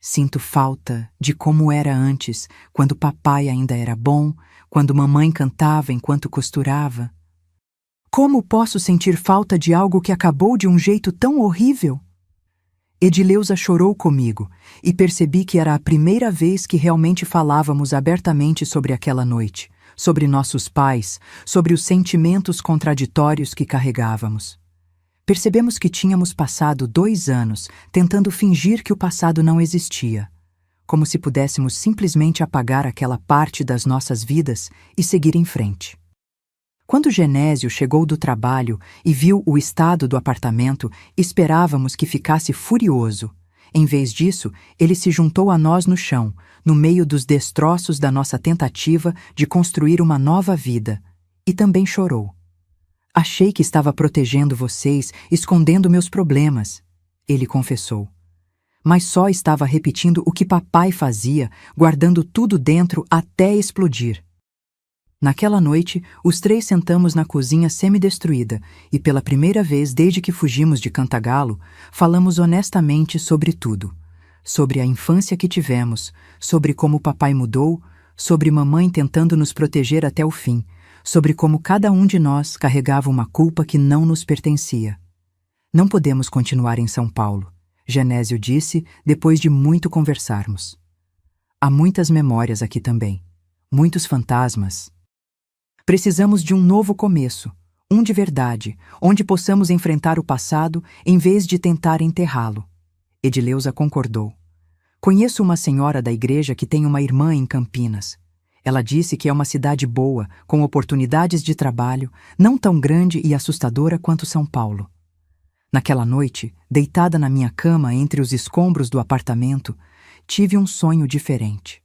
sinto falta de como era antes, quando papai ainda era bom, quando mamãe cantava enquanto costurava. Como posso sentir falta de algo que acabou de um jeito tão horrível? Edileuza chorou comigo e percebi que era a primeira vez que realmente falávamos abertamente sobre aquela noite, sobre nossos pais, sobre os sentimentos contraditórios que carregávamos. Percebemos que tínhamos passado 2 anos tentando fingir que o passado não existia, como se pudéssemos simplesmente apagar aquela parte das nossas vidas e seguir em frente. Quando Genésio chegou do trabalho e viu o estado do apartamento, esperávamos que ficasse furioso. Em vez disso, ele se juntou a nós no chão, no meio dos destroços da nossa tentativa de construir uma nova vida, e também chorou. Achei que estava protegendo vocês, escondendo meus problemas, ele confessou. Mas só estava repetindo o que papai fazia, guardando tudo dentro até explodir. Naquela noite, os três sentamos na cozinha semidestruída e, pela primeira vez desde que fugimos de Cantagalo, falamos honestamente sobre tudo. Sobre a infância que tivemos, sobre como papai mudou, sobre mamãe tentando nos proteger até o fim, sobre como cada um de nós carregava uma culpa que não nos pertencia. Não podemos continuar em São Paulo, Genésio disse depois de muito conversarmos. Há muitas memórias aqui também, muitos fantasmas. Precisamos de um novo começo, um de verdade, onde possamos enfrentar o passado em vez de tentar enterrá-lo. Edileuza concordou. Conheço uma senhora da igreja que tem uma irmã em Campinas. Ela disse que é uma cidade boa, com oportunidades de trabalho, não tão grande e assustadora quanto São Paulo. Naquela noite, deitada na minha cama entre os escombros do apartamento, tive um sonho diferente.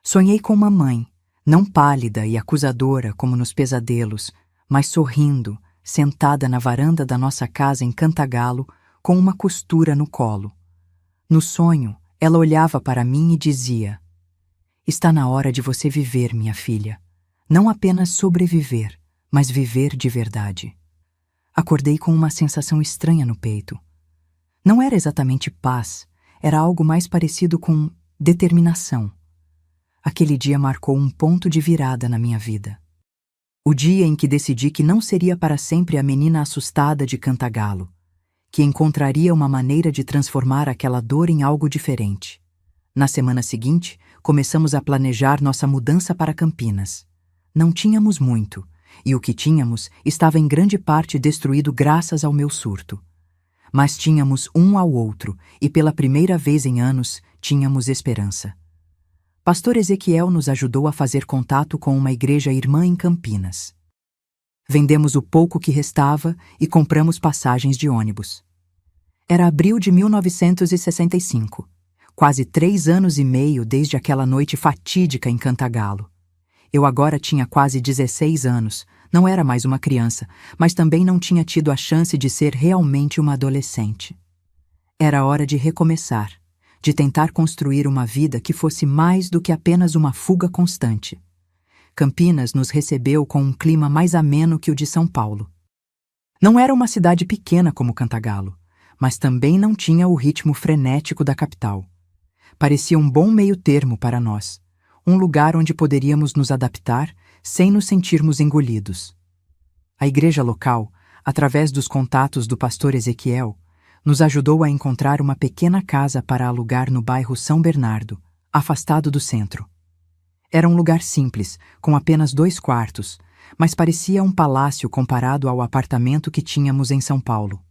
Sonhei com mamãe, não pálida e acusadora como nos pesadelos, mas sorrindo, sentada na varanda da nossa casa em Cantagalo, com uma costura no colo. No sonho, ela olhava para mim e dizia: "Está na hora de você viver, minha filha. Não apenas sobreviver, mas viver de verdade." Acordei com uma sensação estranha no peito. Não era exatamente paz, era algo mais parecido com determinação. Aquele dia marcou um ponto de virada na minha vida. O dia em que decidi que não seria para sempre a menina assustada de Cantagalo, que encontraria uma maneira de transformar aquela dor em algo diferente. Na semana seguinte, começamos a planejar nossa mudança para Campinas. Não tínhamos muito, e o que tínhamos estava em grande parte destruído graças ao meu surto. Mas tínhamos um ao outro, e pela primeira vez em anos, tínhamos esperança. Pastor Ezequiel nos ajudou a fazer contato com uma igreja irmã em Campinas. Vendemos o pouco que restava e compramos passagens de ônibus. Era abril de 1965, quase 3 anos e meio desde aquela noite fatídica em Cantagalo. Eu agora tinha quase 16 anos, não era mais uma criança, mas também não tinha tido a chance de ser realmente uma adolescente. Era hora de recomeçar, de tentar construir uma vida que fosse mais do que apenas uma fuga constante. Campinas nos recebeu com um clima mais ameno que o de São Paulo. Não era uma cidade pequena como Cantagalo, mas também não tinha o ritmo frenético da capital. Parecia um bom meio-termo para nós, um lugar onde poderíamos nos adaptar sem nos sentirmos engolidos. A igreja local, através dos contatos do pastor Ezequiel, nos ajudou a encontrar uma pequena casa para alugar no bairro São Bernardo, afastado do centro. Era um lugar simples, com apenas 2 quartos, mas parecia um palácio comparado ao apartamento que tínhamos em São Paulo.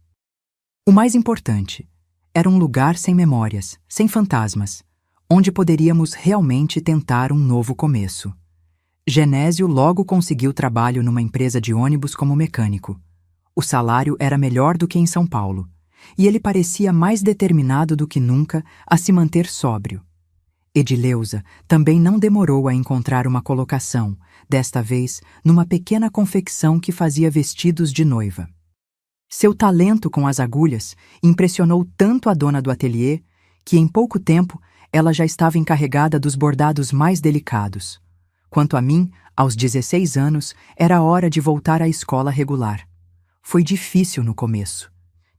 O mais importante, era um lugar sem memórias, sem fantasmas, onde poderíamos realmente tentar um novo começo. Genésio logo conseguiu trabalho numa empresa de ônibus como mecânico. O salário era melhor do que em São Paulo, e ele parecia mais determinado do que nunca a se manter sóbrio. Edileuza também não demorou a encontrar uma colocação, desta vez numa pequena confecção que fazia vestidos de noiva. Seu talento com as agulhas impressionou tanto a dona do ateliê que, em pouco tempo, ela já estava encarregada dos bordados mais delicados. Quanto a mim, aos 16 anos, era hora de voltar à escola regular. Foi difícil no começo.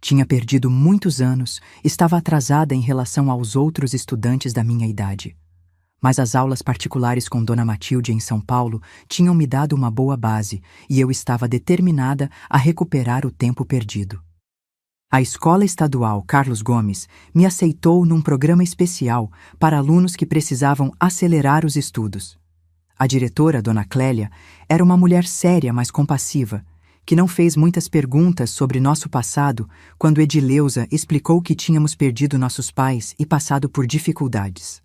Tinha perdido muitos anos, estava atrasada em relação aos outros estudantes da minha idade. Mas as aulas particulares com Dona Matilde em São Paulo tinham me dado uma boa base e eu estava determinada a recuperar o tempo perdido. A Escola Estadual Carlos Gomes me aceitou num programa especial para alunos que precisavam acelerar os estudos. A diretora, Dona Clélia, era uma mulher séria, mas compassiva, que não fez muitas perguntas sobre nosso passado quando Edileuza explicou que tínhamos perdido nossos pais e passado por dificuldades.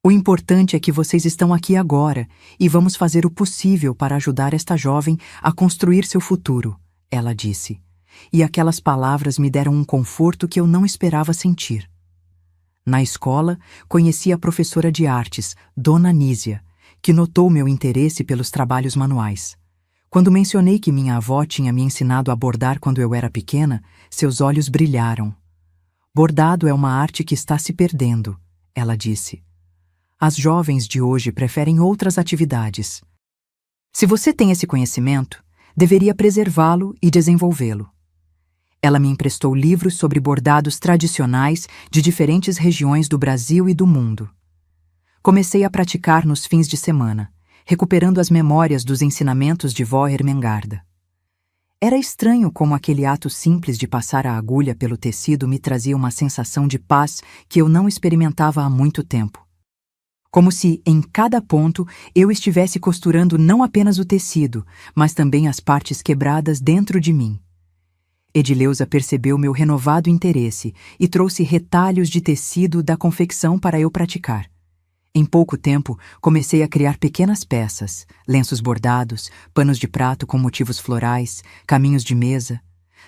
"O importante é que vocês estão aqui agora e vamos fazer o possível para ajudar esta jovem a construir seu futuro", ela disse. E aquelas palavras me deram um conforto que eu não esperava sentir. Na escola, conheci a professora de artes, Dona Nísia, que notou meu interesse pelos trabalhos manuais. Quando mencionei que minha avó tinha me ensinado a bordar quando eu era pequena, seus olhos brilharam. "Bordado é uma arte que está se perdendo", ela disse. "As jovens de hoje preferem outras atividades." Se você tem esse conhecimento, deveria preservá-lo e desenvolvê-lo. Ela me emprestou livros sobre bordados tradicionais de diferentes regiões do Brasil e do mundo. Comecei a praticar nos fins de semana, recuperando as memórias dos ensinamentos de vó Ermengarda. Era estranho como aquele ato simples de passar a agulha pelo tecido me trazia uma sensação de paz que eu não experimentava há muito tempo. Como se, em cada ponto, eu estivesse costurando não apenas o tecido, mas também as partes quebradas dentro de mim. Edileuza percebeu meu renovado interesse e trouxe retalhos de tecido da confecção para eu praticar. Em pouco tempo, comecei a criar pequenas peças, lenços bordados, panos de prato com motivos florais, caminhos de mesa.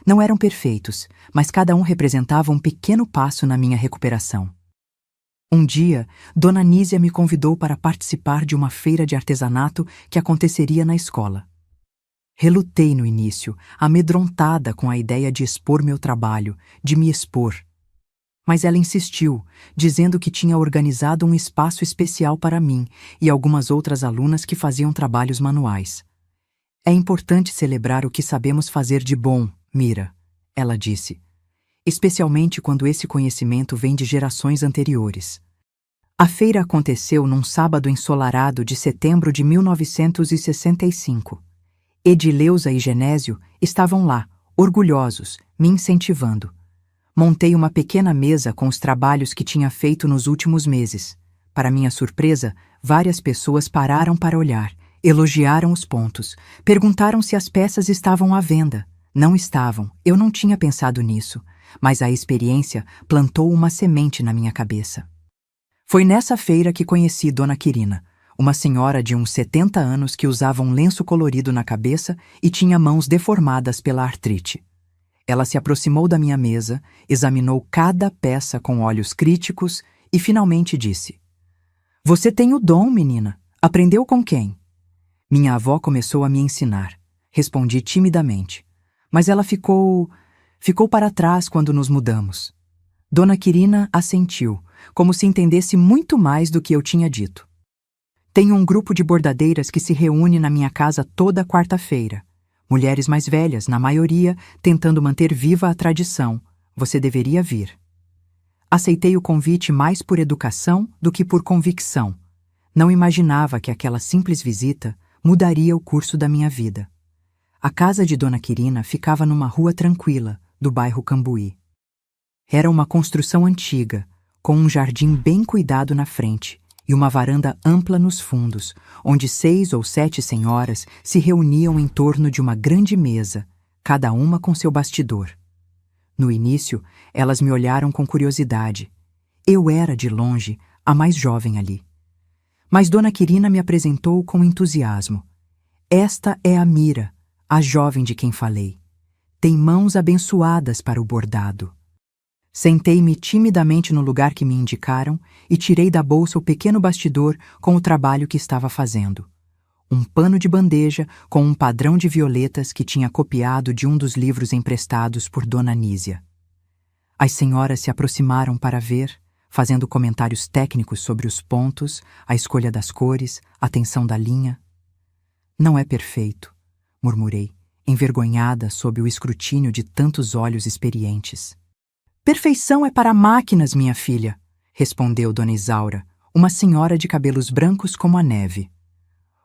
Não eram perfeitos, mas cada um representava um pequeno passo na minha recuperação. Um dia, Dona Nísia me convidou para participar de uma feira de artesanato que aconteceria na escola. Relutei no início, amedrontada com a ideia de expor meu trabalho, de me expor. Mas ela insistiu, dizendo que tinha organizado um espaço especial para mim e algumas outras alunas que faziam trabalhos manuais. É importante celebrar o que sabemos fazer de bom, Mira, ela disse. Especialmente quando esse conhecimento vem de gerações anteriores. A feira aconteceu num sábado ensolarado de setembro de 1965. Edileuza e Genésio estavam lá, orgulhosos, me incentivando. Montei uma pequena mesa com os trabalhos que tinha feito nos últimos meses. Para minha surpresa, várias pessoas pararam para olhar, elogiaram os pontos, perguntaram se as peças estavam à venda. Não estavam, eu não tinha pensado nisso, mas a experiência plantou uma semente na minha cabeça. Foi nessa feira que conheci Dona Quirina, uma senhora de uns 70 anos que usava um lenço colorido na cabeça e tinha mãos deformadas pela artrite. Ela se aproximou da minha mesa, examinou cada peça com olhos críticos e finalmente disse: "Você tem o dom, menina. Aprendeu com quem?" Minha avó começou a me ensinar. Respondi timidamente. Mas ela ficou para trás quando nos mudamos. Dona Quirina assentiu, como se entendesse muito mais do que eu tinha dito. Tenho um grupo de bordadeiras que se reúne na minha casa toda quarta-feira. Mulheres mais velhas, na maioria, tentando manter viva a tradição. Você deveria vir. Aceitei o convite mais por educação do que por convicção. Não imaginava que aquela simples visita mudaria o curso da minha vida. A casa de Dona Quirina ficava numa rua tranquila, do bairro Cambuí. Era uma construção antiga, com um jardim bem cuidado na frente e uma varanda ampla nos fundos, onde 6 ou 7 senhoras se reuniam em torno de uma grande mesa, cada uma com seu bastidor. No início, elas me olharam com curiosidade. Eu era, de longe, a mais jovem ali. Mas Dona Quirina me apresentou com entusiasmo. Esta é a Mira, a jovem de quem falei. Tem mãos abençoadas para o bordado. Sentei-me timidamente no lugar que me indicaram e tirei da bolsa o pequeno bastidor com o trabalho que estava fazendo. Um pano de bandeja com um padrão de violetas que tinha copiado de um dos livros emprestados por Dona Nísia. As senhoras se aproximaram para ver, fazendo comentários técnicos sobre os pontos, a escolha das cores, a tensão da linha. "Não é perfeito", murmurei, envergonhada sob o escrutínio de tantos olhos experientes. "Perfeição é para máquinas, minha filha", respondeu Dona Isaura, uma senhora de cabelos brancos como a neve.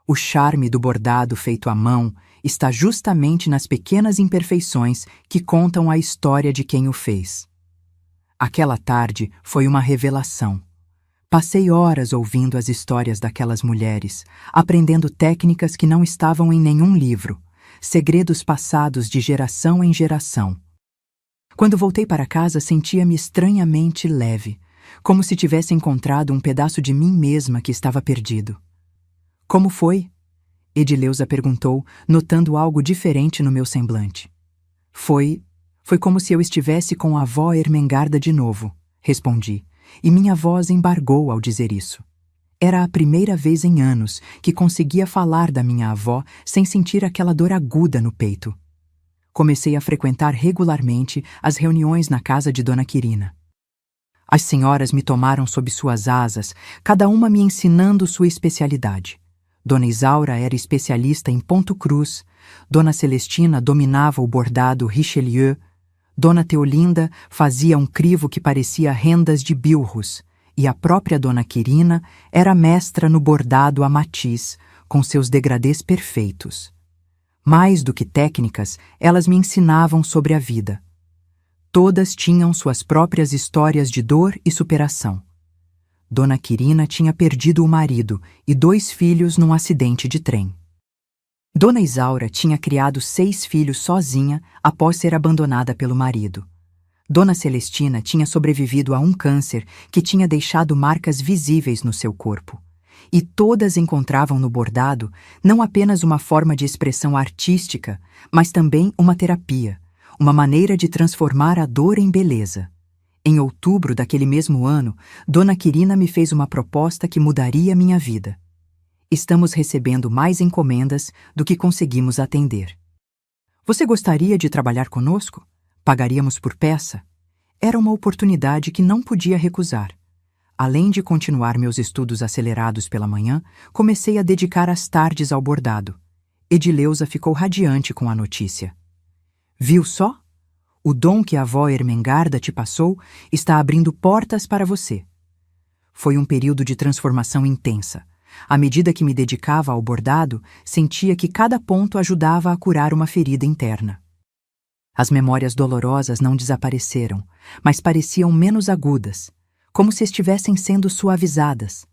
O charme do bordado feito à mão está justamente nas pequenas imperfeições que contam a história de quem o fez. Aquela tarde foi uma revelação. Passei horas ouvindo as histórias daquelas mulheres, aprendendo técnicas que não estavam em nenhum livro, segredos passados de geração em geração. Quando voltei para casa, sentia-me estranhamente leve, como se tivesse encontrado um pedaço de mim mesma que estava perdido. "Como foi?" Edileuza perguntou, notando algo diferente no meu semblante. Foi como se eu estivesse com a avó Ermengarda de novo", respondi, e minha voz embargou ao dizer isso. Era a primeira vez em anos que conseguia falar da minha avó sem sentir aquela dor aguda no peito. Comecei a frequentar regularmente as reuniões na casa de Dona Quirina. As senhoras me tomaram sob suas asas, cada uma me ensinando sua especialidade. Dona Isaura era especialista em ponto cruz, Dona Celestina dominava o bordado Richelieu, Dona Teolinda fazia um crivo que parecia rendas de bilros, e a própria Dona Quirina era mestra no bordado a matiz, com seus degradês perfeitos. Mais do que técnicas, elas me ensinavam sobre a vida. Todas tinham suas próprias histórias de dor e superação. Dona Quirina tinha perdido o marido e 2 filhos num acidente de trem. Dona Isaura tinha criado 6 filhos sozinha após ser abandonada pelo marido. Dona Celestina tinha sobrevivido a um câncer que tinha deixado marcas visíveis no seu corpo. E todas encontravam no bordado não apenas uma forma de expressão artística, mas também uma terapia, uma maneira de transformar a dor em beleza. Em outubro daquele mesmo ano, Dona Quirina me fez uma proposta que mudaria minha vida. Estamos recebendo mais encomendas do que conseguimos atender. Você gostaria de trabalhar conosco? Pagaríamos por peça? Era uma oportunidade que não podia recusar. Além de continuar meus estudos acelerados pela manhã, comecei a dedicar as tardes ao bordado. Edileuza ficou radiante com a notícia. Viu só? O dom que a avó Ermengarda te passou está abrindo portas para você. Foi um período de transformação intensa. À medida que me dedicava ao bordado, sentia que cada ponto ajudava a curar uma ferida interna. As memórias dolorosas não desapareceram, mas pareciam menos agudas, como se estivessem sendo suavizadas,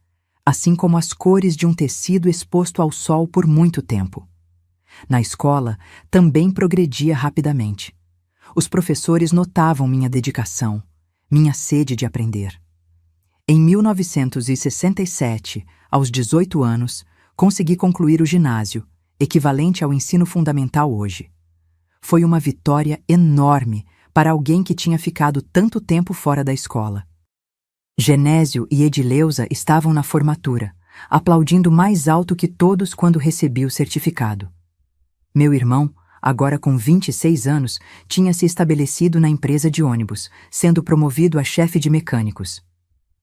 assim como as cores de um tecido exposto ao sol por muito tempo. Na escola, também progredia rapidamente. Os professores notavam minha dedicação, minha sede de aprender. Em 1967, aos 18 anos, consegui concluir o ginásio, equivalente ao ensino fundamental hoje. Foi uma vitória enorme para alguém que tinha ficado tanto tempo fora da escola. Genésio e Edileuza estavam na formatura, aplaudindo mais alto que todos quando recebi o certificado. Meu irmão, agora com 26 anos, tinha se estabelecido na empresa de ônibus, sendo promovido a chefe de mecânicos.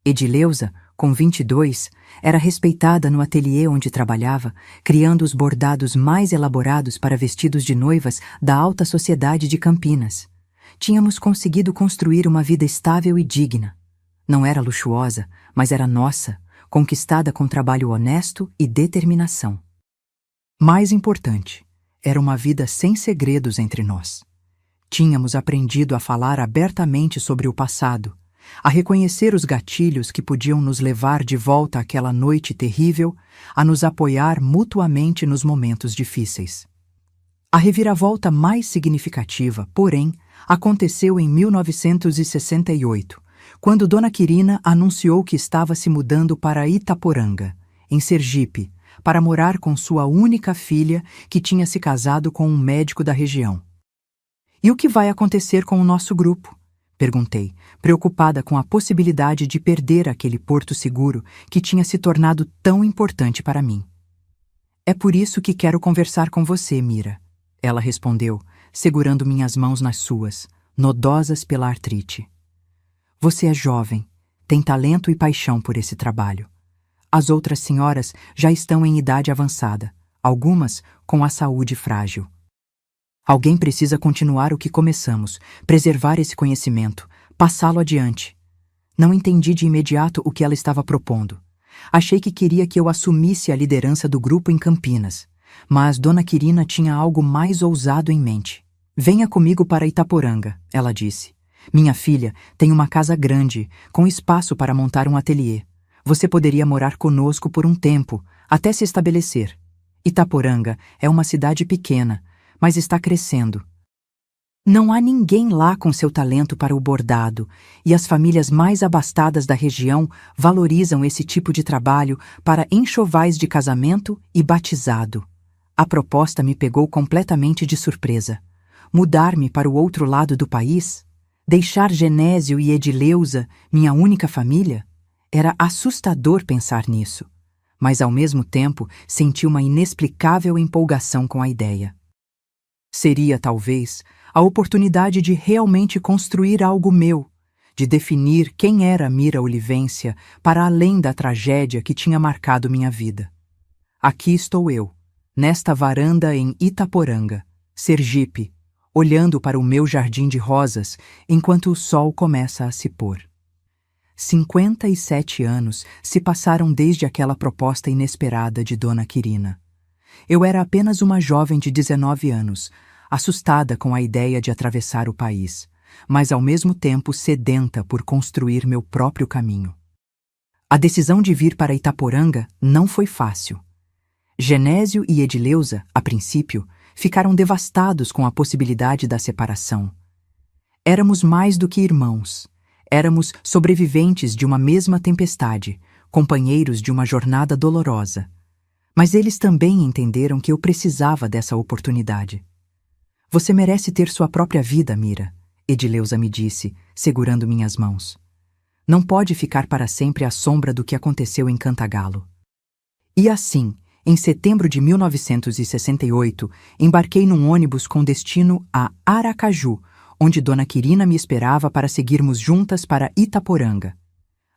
Edileuza, com 22, era respeitada no ateliê onde trabalhava, criando os bordados mais elaborados para vestidos de noivas da alta sociedade de Campinas. Tínhamos conseguido construir uma vida estável e digna. Não era luxuosa, mas era nossa, conquistada com trabalho honesto e determinação. Mais importante, era uma vida sem segredos entre nós. Tínhamos aprendido a falar abertamente sobre o passado, a reconhecer os gatilhos que podiam nos levar de volta àquela noite terrível, a nos apoiar mutuamente nos momentos difíceis. A reviravolta mais significativa, porém, aconteceu em 1968, quando Dona Quirina anunciou que estava se mudando para Itaporanga, em Sergipe, para morar com sua única filha que tinha se casado com um médico da região. E o que vai acontecer com o nosso grupo? Perguntei, preocupada com a possibilidade de perder aquele porto seguro que tinha se tornado tão importante para mim. É por isso que quero conversar com você, Mira, ela respondeu, segurando minhas mãos nas suas, nodosas pela artrite. Você é jovem, tem talento e paixão por esse trabalho. As outras senhoras já estão em idade avançada, algumas com a saúde frágil. Alguém precisa continuar o que começamos, preservar esse conhecimento, passá-lo adiante. Não entendi de imediato o que ela estava propondo. Achei que queria que eu assumisse a liderança do grupo em Campinas, mas Dona Quirina tinha algo mais ousado em mente. Venha comigo para Itaporanga, ela disse. Minha filha tem uma casa grande, com espaço para montar um ateliê. Você poderia morar conosco por um tempo, até se estabelecer. Itaporanga é uma cidade pequena, mas está crescendo. Não há ninguém lá com seu talento para o bordado, e as famílias mais abastadas da região valorizam esse tipo de trabalho para enxovais de casamento e batizado. A proposta me pegou completamente de surpresa. Mudar-me para o outro lado do país? Deixar Genésio e Edileuza, minha única família? Era assustador pensar nisso, mas ao mesmo tempo senti uma inexplicável empolgação com a ideia. Seria, talvez, a oportunidade de realmente construir algo meu, de definir quem era Mira Olivência para além da tragédia que tinha marcado minha vida. Aqui estou eu, nesta varanda em Itaporanga, Sergipe, olhando para o meu jardim de rosas enquanto o sol começa a se pôr. 57 anos se passaram desde aquela proposta inesperada de Dona Quirina. Eu era apenas uma jovem de 19 anos, assustada com a ideia de atravessar o país, mas ao mesmo tempo sedenta por construir meu próprio caminho. A decisão de vir para Itaporanga não foi fácil. Genésio e Edileuza, a princípio, ficaram devastados com a possibilidade da separação. Éramos mais do que irmãos. Éramos sobreviventes de uma mesma tempestade, companheiros de uma jornada dolorosa. Mas eles também entenderam que eu precisava dessa oportunidade. Você merece ter sua própria vida, Mira, Edileuza me disse, segurando minhas mãos. Não pode ficar para sempre à sombra do que aconteceu em Cantagalo. E assim, em setembro de 1968, embarquei num ônibus com destino a Aracaju, onde Dona Quirina me esperava para seguirmos juntas para Itaporanga.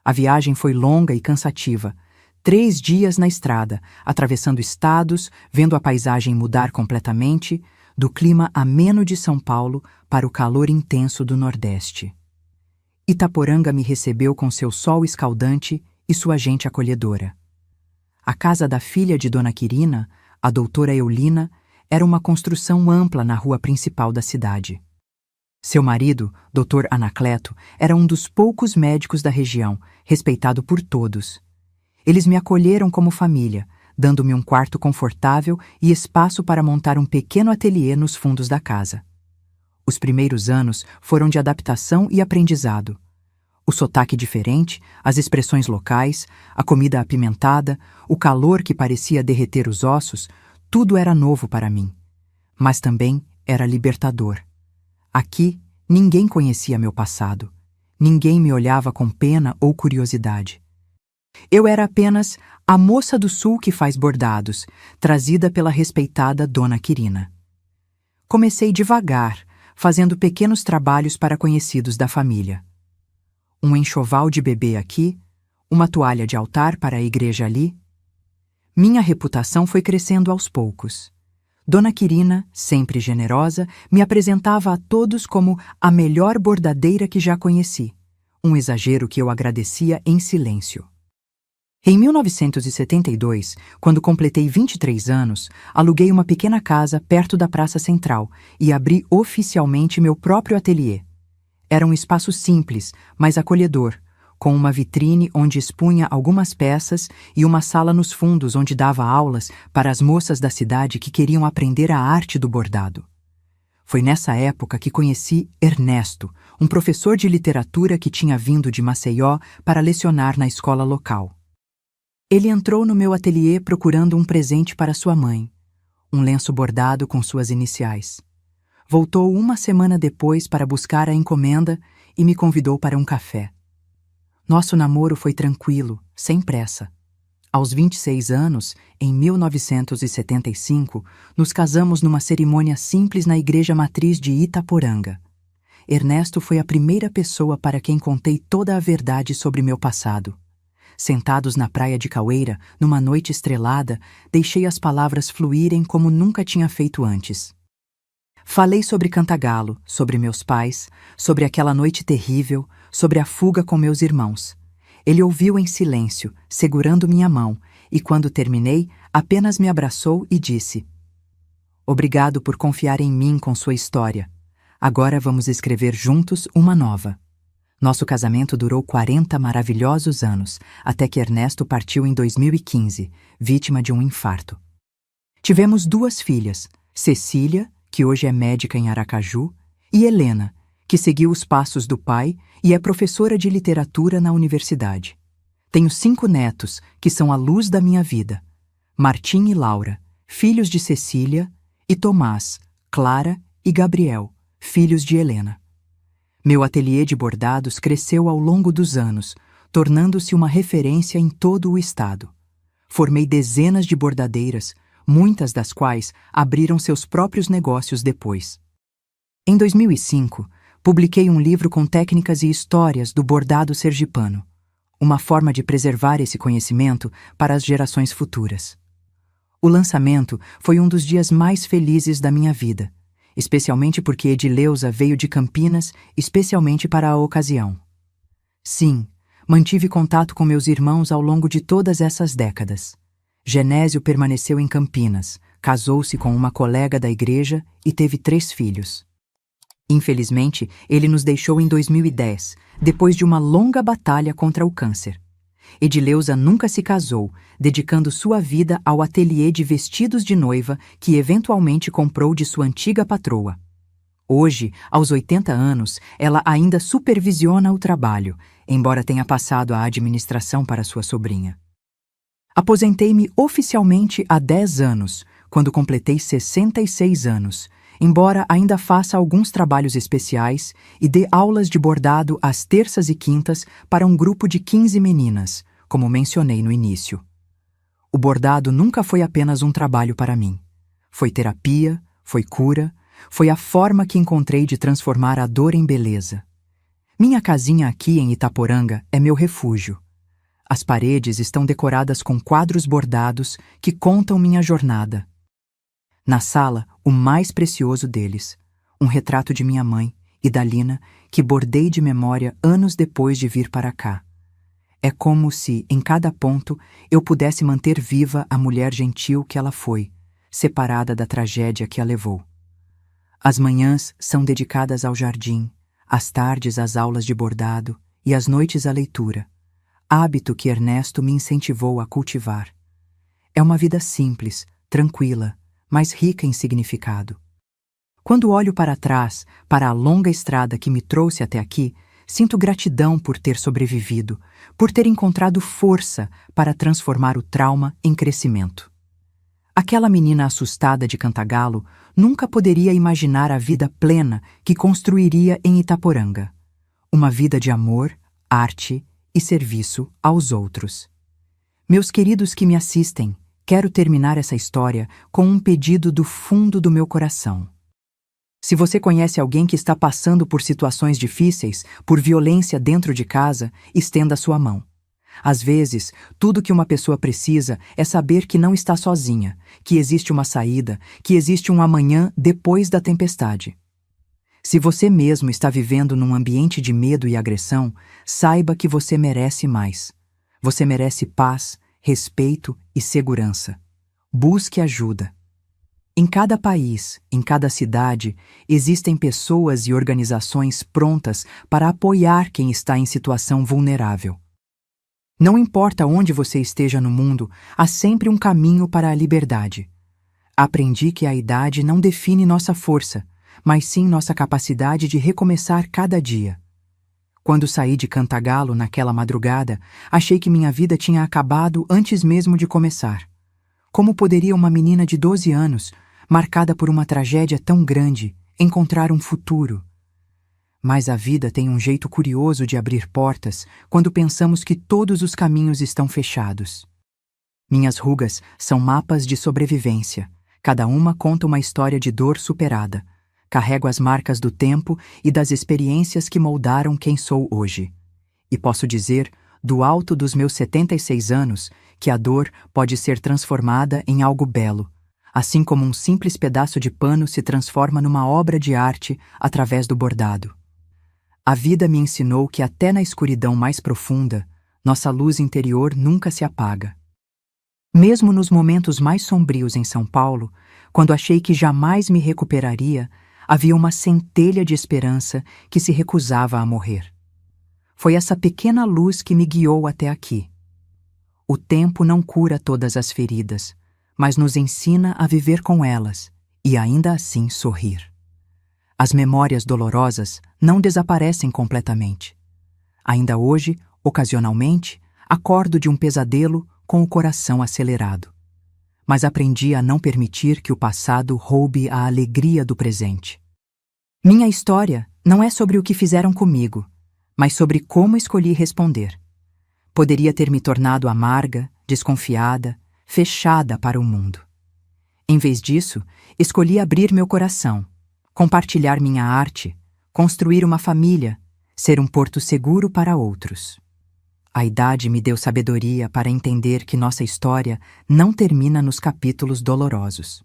A viagem foi longa e cansativa. 3 dias na estrada, atravessando estados, vendo a paisagem mudar completamente, do clima ameno de São Paulo para o calor intenso do Nordeste. Itaporanga me recebeu com seu sol escaldante e sua gente acolhedora. A casa da filha de Dona Quirina, a doutora Eulina, era uma construção ampla na rua principal da cidade. Seu marido, Dr. Anacleto, era um dos poucos médicos da região, respeitado por todos. Eles me acolheram como família, dando-me um quarto confortável e espaço para montar um pequeno ateliê nos fundos da casa. Os primeiros anos foram de adaptação e aprendizado. O sotaque diferente, as expressões locais, a comida apimentada, o calor que parecia derreter os ossos, tudo era novo para mim. Mas também era libertador. Aqui, ninguém conhecia meu passado. Ninguém me olhava com pena ou curiosidade. Eu era apenas a moça do sul que faz bordados, trazida pela respeitada Dona Quirina. Comecei devagar, fazendo pequenos trabalhos para conhecidos da família. Um enxoval de bebê aqui, uma toalha de altar para a igreja ali. Minha reputação foi crescendo aos poucos. Dona Quirina, sempre generosa, me apresentava a todos como a melhor bordadeira que já conheci, um exagero que eu agradecia em silêncio. Em 1972, quando completei 23 anos, aluguei uma pequena casa perto da Praça Central e abri oficialmente meu próprio ateliê. Era um espaço simples, mas acolhedor, com uma vitrine onde expunha algumas peças e uma sala nos fundos onde dava aulas para as moças da cidade que queriam aprender a arte do bordado. Foi nessa época que conheci Ernesto, um professor de literatura que tinha vindo de Maceió para lecionar na escola local. Ele entrou no meu ateliê procurando um presente para sua mãe, um lenço bordado com suas iniciais. Voltou uma semana depois para buscar a encomenda e me convidou para um café. Nosso namoro foi tranquilo, sem pressa. Aos 26 anos, em 1975, nos casamos numa cerimônia simples na igreja matriz de Itaporanga. Ernesto foi a primeira pessoa para quem contei toda a verdade sobre meu passado. Sentados na praia de Caueira, numa noite estrelada, deixei as palavras fluírem como nunca tinha feito antes. Falei sobre Cantagalo, sobre meus pais, sobre aquela noite terrível, sobre a fuga com meus irmãos. Ele ouviu em silêncio, segurando minha mão, e quando terminei, apenas me abraçou e disse: "Obrigado por confiar em mim com sua história. Agora vamos escrever juntos uma nova." Nosso casamento durou 40 maravilhosos anos, até que Ernesto partiu em 2015, vítima de um infarto. Tivemos 2 filhas, Cecília, que hoje é médica em Aracaju, e Helena, que seguiu os passos do pai e é professora de literatura na universidade. Tenho 5 netos, que são a luz da minha vida: Martim e Laura, filhos de Cecília, e Tomás, Clara e Gabriel, filhos de Helena. Meu ateliê de bordados cresceu ao longo dos anos, tornando-se uma referência em todo o estado. Formei dezenas de bordadeiras, muitas das quais abriram seus próprios negócios depois. Em 2005, publiquei um livro com técnicas e histórias do bordado sergipano, uma forma de preservar esse conhecimento para as gerações futuras. O lançamento foi um dos dias mais felizes da minha vida, especialmente porque Edileuza veio de Campinas especialmente para a ocasião. Sim, mantive contato com meus irmãos ao longo de todas essas décadas. Genésio permaneceu em Campinas, casou-se com uma colega da igreja e teve 3 filhos. Infelizmente, ele nos deixou em 2010, depois de uma longa batalha contra o câncer. Edileuza nunca se casou, dedicando sua vida ao ateliê de vestidos de noiva que eventualmente comprou de sua antiga patroa. Hoje, aos 80 anos, ela ainda supervisiona o trabalho, embora tenha passado a administração para sua sobrinha. Aposentei-me oficialmente há 10 anos, quando completei 66 anos, embora ainda faça alguns trabalhos especiais e dê aulas de bordado às terças e quintas para um grupo de 15 meninas, como mencionei no início. O bordado nunca foi apenas um trabalho para mim. Foi terapia, foi cura, foi a forma que encontrei de transformar a dor em beleza. Minha casinha aqui em Itaporanga é meu refúgio. As paredes estão decoradas com quadros bordados que contam minha jornada. Na sala, o mais precioso deles, um retrato de minha mãe, Idalina, que bordei de memória anos depois de vir para cá. É como se, em cada ponto, eu pudesse manter viva a mulher gentil que ela foi, separada da tragédia que a levou. As manhãs são dedicadas ao jardim, as tardes às aulas de bordado e as noites à leitura, hábito que Ernesto me incentivou a cultivar. É uma vida simples, tranquila, mas rica em significado. Quando olho para trás, para a longa estrada que me trouxe até aqui, sinto gratidão por ter sobrevivido, por ter encontrado força para transformar o trauma em crescimento. Aquela menina assustada de Cantagalo nunca poderia imaginar a vida plena que construiria em Itaporanga. Uma vida de amor, arte e serviço aos outros. Meus queridos que me assistem, quero terminar essa história com um pedido do fundo do meu coração. Se você conhece alguém que está passando por situações difíceis, por violência dentro de casa, estenda sua mão. Às vezes, tudo que uma pessoa precisa é saber que não está sozinha, que existe uma saída, que existe um amanhã depois da tempestade. Se você mesmo está vivendo num ambiente de medo e agressão, saiba que você merece mais. Você merece paz, respeito e segurança. Busque ajuda. Em cada país, em cada cidade, existem pessoas e organizações prontas para apoiar quem está em situação vulnerável. Não importa onde você esteja no mundo, há sempre um caminho para a liberdade. Aprendi que a idade não define nossa força, mas sim nossa capacidade de recomeçar cada dia. Quando saí de Cantagalo naquela madrugada, achei que minha vida tinha acabado antes mesmo de começar. Como poderia uma menina de 12 anos, marcada por uma tragédia tão grande, encontrar um futuro? Mas a vida tem um jeito curioso de abrir portas quando pensamos que todos os caminhos estão fechados. Minhas rugas são mapas de sobrevivência. Cada uma conta uma história de dor superada. Carrego as marcas do tempo e das experiências que moldaram quem sou hoje. E posso dizer, do alto dos meus 76 anos, que a dor pode ser transformada em algo belo, assim como um simples pedaço de pano se transforma numa obra de arte através do bordado. A vida me ensinou que até na escuridão mais profunda, nossa luz interior nunca se apaga. Mesmo nos momentos mais sombrios em São Paulo, quando achei que jamais me recuperaria, havia uma centelha de esperança que se recusava a morrer. Foi essa pequena luz que me guiou até aqui. O tempo não cura todas as feridas, mas nos ensina a viver com elas e ainda assim sorrir. As memórias dolorosas não desaparecem completamente. Ainda hoje, ocasionalmente, acordo de um pesadelo com o coração acelerado. Mas aprendi a não permitir que o passado roube a alegria do presente. Minha história não é sobre o que fizeram comigo, mas sobre como escolhi responder. Poderia ter me tornado amarga, desconfiada, fechada para o mundo. Em vez disso, escolhi abrir meu coração, compartilhar minha arte, construir uma família, ser um porto seguro para outros. A idade me deu sabedoria para entender que nossa história não termina nos capítulos dolorosos.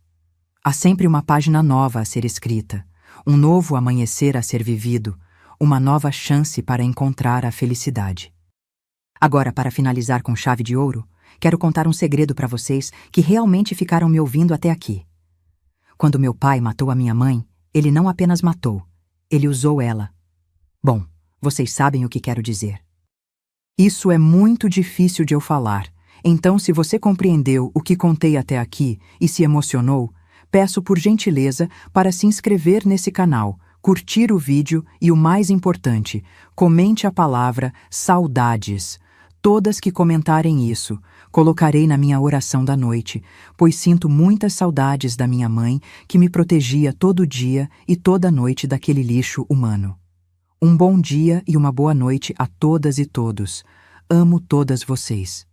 Há sempre uma página nova a ser escrita, um novo amanhecer a ser vivido, uma nova chance para encontrar a felicidade. Agora, para finalizar com chave de ouro, quero contar um segredo para vocês que realmente ficaram me ouvindo até aqui. Quando meu pai matou a minha mãe, ele não apenas matou, ele usou ela. Bom, vocês sabem o que quero dizer. Isso é muito difícil de eu falar, então se você compreendeu o que contei até aqui e se emocionou, peço por gentileza para se inscrever nesse canal, curtir o vídeo e o mais importante, comente a palavra saudades. Todas que comentarem isso, colocarei na minha oração da noite, pois sinto muitas saudades da minha mãe que me protegia todo dia e toda noite daquele lixo humano. Um bom dia e uma boa noite a todas e todos. Amo todas vocês.